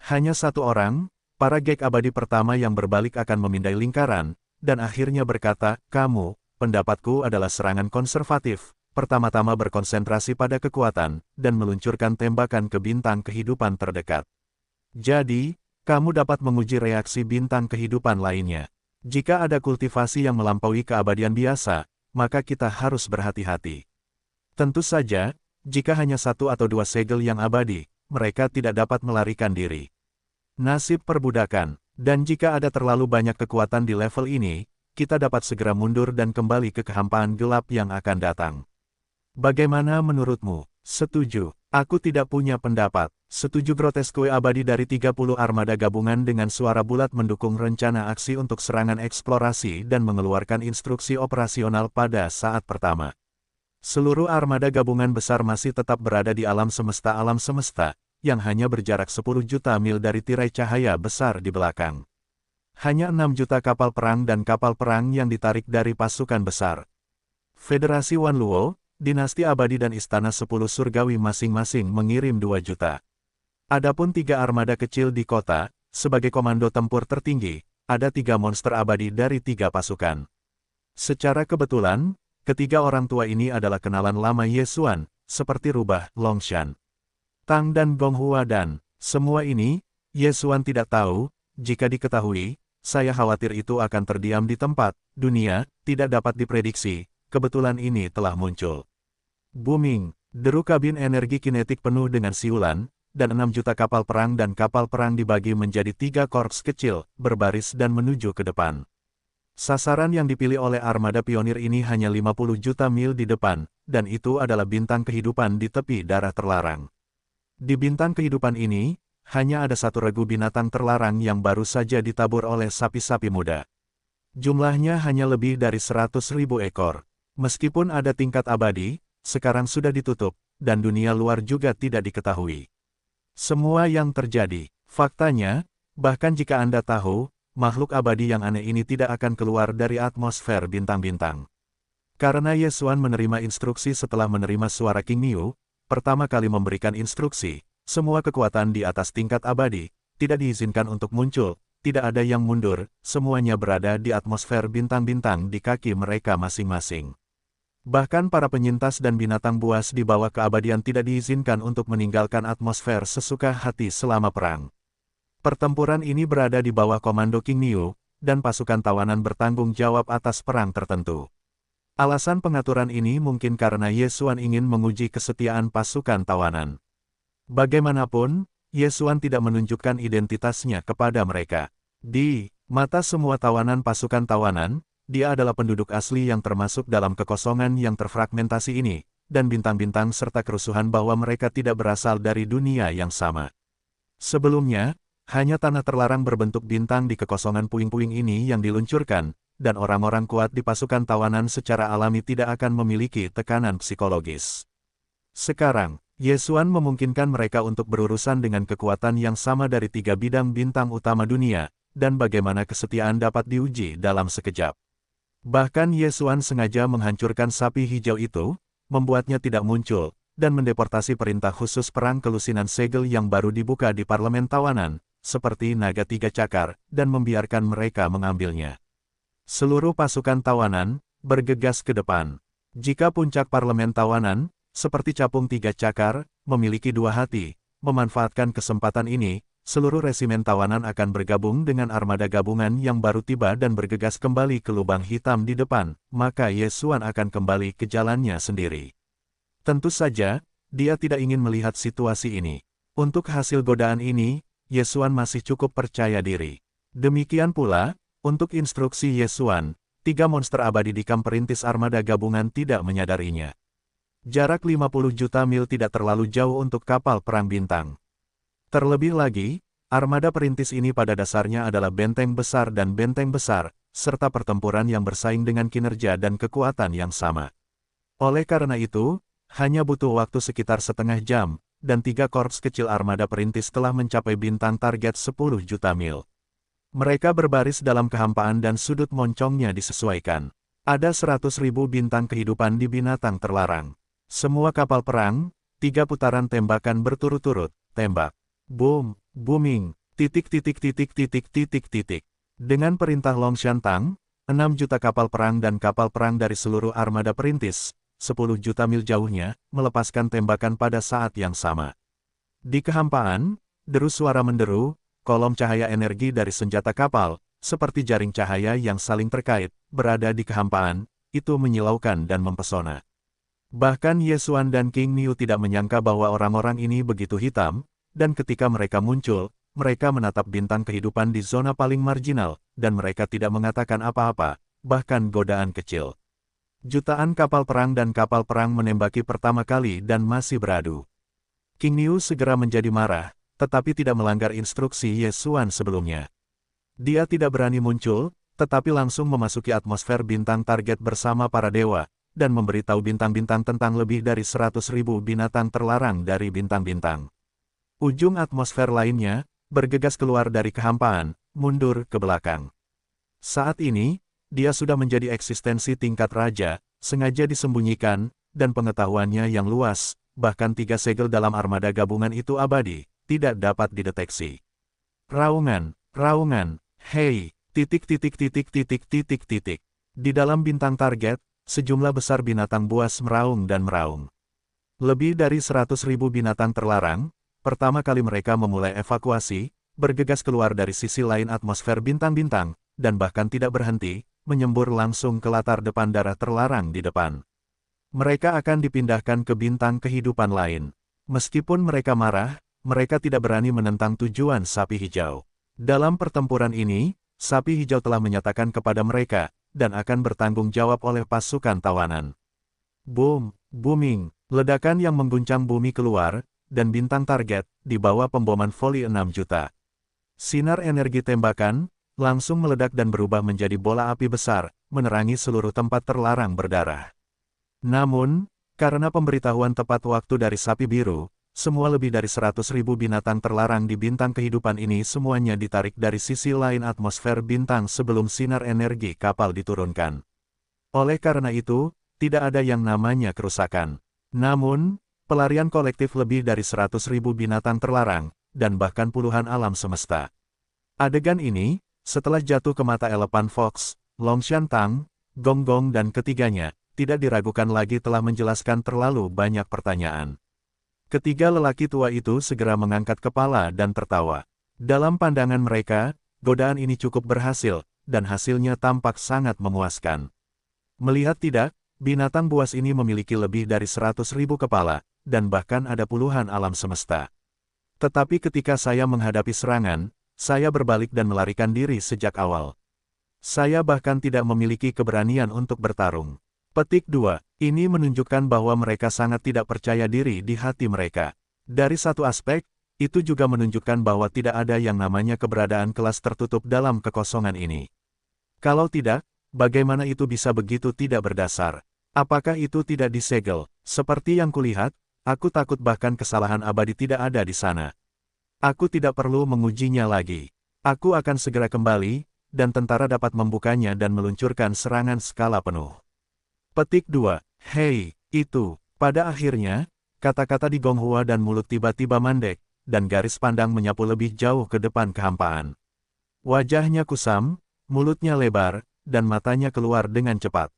Hanya satu orang, para gek abadi pertama yang berbalik akan memindai lingkaran, dan akhirnya berkata, kamu, pendapatku adalah serangan konservatif, pertama-tama berkonsentrasi pada kekuatan, dan meluncurkan tembakan ke bintang kehidupan terdekat. Jadi, kamu dapat menguji reaksi bintang kehidupan lainnya. Jika ada kultivasi yang melampaui keabadian biasa, maka kita harus berhati-hati. Tentu saja, jika hanya satu atau dua segel yang abadi, mereka tidak dapat melarikan diri. Nasib perbudakan, dan jika ada terlalu banyak kekuatan di level ini, kita dapat segera mundur dan kembali ke kehampaan gelap yang akan datang. Bagaimana menurutmu? Setuju. Aku tidak punya pendapat. Setuju. Groteskue abadi dari 30 armada gabungan dengan suara bulat mendukung rencana aksi untuk serangan eksplorasi dan mengeluarkan instruksi operasional pada saat pertama. Seluruh armada gabungan besar masih tetap berada di alam semesta, yang hanya berjarak 10 juta mil dari tirai cahaya besar di belakang. Hanya 6 juta kapal perang dan kapal perang yang ditarik dari pasukan besar. Federasi Wanluo, Dinasti Abadi dan Istana 10 Surgawi masing-masing mengirim 2 juta. Adapun 3 armada kecil di kota, sebagai komando tempur tertinggi, ada 3 monster abadi dari 3 pasukan. Secara kebetulan, ketiga orang tua ini adalah kenalan lama Yesuan, seperti Rubah, Longshan, Tang dan Gonghua dan, semua ini, Yesuan tidak tahu, jika diketahui, saya khawatir itu akan terdiam di tempat, dunia, tidak dapat diprediksi, kebetulan ini telah muncul. Booming, deru kabin energi kinetik penuh dengan siulan, dan 6 juta kapal perang dan kapal perang dibagi menjadi 3 korps kecil, berbaris dan menuju ke depan. Sasaran yang dipilih oleh armada pionir ini hanya 50 juta mil di depan, dan itu adalah bintang kehidupan di tepi darah terlarang. Di bintang kehidupan ini, hanya ada satu regu binatang terlarang yang baru saja ditabur oleh sapi-sapi muda. Jumlahnya hanya lebih dari 100.000 ekor. Meskipun ada tingkat abadi, sekarang sudah ditutup, dan dunia luar juga tidak diketahui. Semua yang terjadi, faktanya, bahkan jika Anda tahu, makhluk abadi yang aneh ini tidak akan keluar dari atmosfer bintang-bintang. Karena Yesuan menerima instruksi setelah menerima suara King Miu, pertama kali memberikan instruksi, semua kekuatan di atas tingkat abadi, tidak diizinkan untuk muncul, tidak ada yang mundur, semuanya berada di atmosfer bintang-bintang di kaki mereka masing-masing. Bahkan para penyintas dan binatang buas di bawah keabadian tidak diizinkan untuk meninggalkan atmosfer sesuka hati selama perang. Pertempuran ini berada di bawah komando King Niu, dan pasukan tawanan bertanggung jawab atas perang tertentu. Alasan pengaturan ini mungkin karena Ye Xuan ingin menguji kesetiaan pasukan tawanan. Bagaimanapun, Ye Xuan tidak menunjukkan identitasnya kepada mereka. Di mata semua tawanan pasukan tawanan, dia adalah penduduk asli yang termasuk dalam kekosongan yang terfragmentasi ini, dan bintang-bintang serta kerusuhan bahwa mereka tidak berasal dari dunia yang sama. Sebelumnya, hanya tanah terlarang berbentuk bintang di kekosongan puing-puing ini yang diluncurkan, dan orang-orang kuat di pasukan tawanan secara alami tidak akan memiliki tekanan psikologis. Sekarang, Ye Xuan memungkinkan mereka untuk berurusan dengan kekuatan yang sama dari 3 bidang bintang utama dunia, dan bagaimana kesetiaan dapat diuji dalam sekejap. Bahkan Ye Xuan sengaja menghancurkan sapi hijau itu, membuatnya tidak muncul, dan mendeportasi perintah khusus perang kelusinan segel yang baru dibuka di parlemen tawanan, seperti naga 3 cakar, dan membiarkan mereka mengambilnya. Seluruh pasukan tawanan bergegas ke depan. Jika puncak parlemen tawanan, seperti capung 3 cakar, memiliki 2 hati, memanfaatkan kesempatan ini, seluruh resimen tawanan akan bergabung dengan armada gabungan yang baru tiba dan bergegas kembali ke lubang hitam di depan, maka Ye Xuan akan kembali ke jalannya sendiri. Tentu saja, dia tidak ingin melihat situasi ini. Untuk hasil godaan ini, Ye Xuan masih cukup percaya diri. Demikian pula, untuk instruksi Ye Xuan, 3 monster abadi di kamp perintis armada gabungan tidak menyadarinya. Jarak 50 juta mil tidak terlalu jauh untuk kapal perang bintang. Terlebih lagi, armada perintis ini pada dasarnya adalah benteng besar dan benteng besar, serta pertempuran yang bersaing dengan kinerja dan kekuatan yang sama. Oleh karena itu, hanya butuh waktu sekitar setengah jam, dan 3 korps kecil armada perintis telah mencapai bintang target 10 juta mil. Mereka berbaris dalam kehampaan dan sudut moncongnya disesuaikan. Ada 100.000 bintang kehidupan di binatang terlarang. Semua kapal perang, 3 putaran tembakan berturut-turut, tembak. Boom, booming, titik. Dengan perintah Long Shantung, 6 juta kapal perang dan kapal perang dari seluruh armada perintis, 10 juta mil jauhnya, melepaskan tembakan pada saat yang sama. Di kehampaan, deru suara menderu, kolom cahaya energi dari senjata kapal, seperti jaring cahaya yang saling terkait, berada di kehampaan, itu menyilaukan dan mempesona. Bahkan Ye Xuan dan King Niu tidak menyangka bahwa orang-orang ini begitu hitam, dan ketika mereka muncul, mereka menatap bintang kehidupan di zona paling marginal, dan mereka tidak mengatakan apa-apa, bahkan godaan kecil. Jutaan kapal perang dan kapal perang menembaki pertama kali dan masih beradu. King Niu segera menjadi marah, tetapi tidak melanggar instruksi Ye Xuan sebelumnya. Dia tidak berani muncul, tetapi langsung memasuki atmosfer bintang target bersama para dewa, dan memberitahu bintang-bintang tentang lebih dari 100.000 binatang terlarang dari bintang-bintang. Ujung atmosfer lainnya, bergegas keluar dari kehampaan, mundur ke belakang. Saat ini, dia sudah menjadi eksistensi tingkat raja, sengaja disembunyikan, dan pengetahuannya yang luas, bahkan 3 segel dalam armada gabungan itu abadi, tidak dapat dideteksi. Raungan, hei, Di dalam bintang target, sejumlah besar binatang buas meraung dan meraung. Lebih dari 100.000 binatang terlarang, pertama kali mereka memulai evakuasi, bergegas keluar dari sisi lain atmosfer bintang-bintang, dan bahkan tidak berhenti, menyembur langsung ke latar depan darah terlarang di depan. Mereka akan dipindahkan ke bintang kehidupan lain. Meskipun mereka marah, mereka tidak berani menentang tujuan sapi hijau. Dalam pertempuran ini, sapi hijau telah menyatakan kepada mereka, dan akan bertanggung jawab oleh pasukan tawanan. Boom, booming, ledakan yang mengguncang bumi keluar, dan bintang target, di bawah pemboman voli 6 juta. Sinar energi tembakan, langsung meledak dan berubah menjadi bola api besar, menerangi seluruh tempat terlarang berdarah. Namun, karena pemberitahuan tepat waktu dari sapi biru, semua lebih dari 100.000 binatang terlarang di bintang kehidupan ini semuanya ditarik dari sisi lain atmosfer bintang sebelum sinar energi kapal diturunkan. Oleh karena itu, tidak ada yang namanya kerusakan. Namun, pelarian kolektif lebih dari 100.000 binatang terlarang, dan bahkan puluhan alam semesta. Adegan ini, setelah jatuh ke mata Elephant Fox, Longshan Tang, Gong Gong dan ketiganya, tidak diragukan lagi telah menjelaskan terlalu banyak pertanyaan. Ketiga lelaki tua itu segera mengangkat kepala dan tertawa. Dalam pandangan mereka, godaan ini cukup berhasil, dan hasilnya tampak sangat memuaskan. Melihat tidak, binatang buas ini memiliki lebih dari 100.000 kepala, dan bahkan ada puluhan alam semesta. Tetapi ketika saya menghadapi serangan, saya berbalik dan melarikan diri sejak awal. Saya bahkan tidak memiliki keberanian untuk bertarung. Petik 2. Ini menunjukkan bahwa mereka sangat tidak percaya diri di hati mereka. Dari satu aspek, itu juga menunjukkan bahwa tidak ada yang namanya keberadaan kelas tertutup dalam kekosongan ini. Kalau tidak, bagaimana itu bisa begitu tidak berdasar? Apakah itu tidak disegel? Seperti yang kulihat, aku takut bahkan kesalahan abadi tidak ada di sana. Aku tidak perlu mengujinya lagi. Aku akan segera kembali, dan tentara dapat membukanya dan meluncurkan serangan skala penuh. Petik 2. Hei, itu. Pada akhirnya, kata-kata di Gonghua dan mulut tiba-tiba mandek, dan garis pandang menyapu lebih jauh ke depan kehampaan. Wajahnya kusam, mulutnya lebar, dan matanya keluar dengan cepat.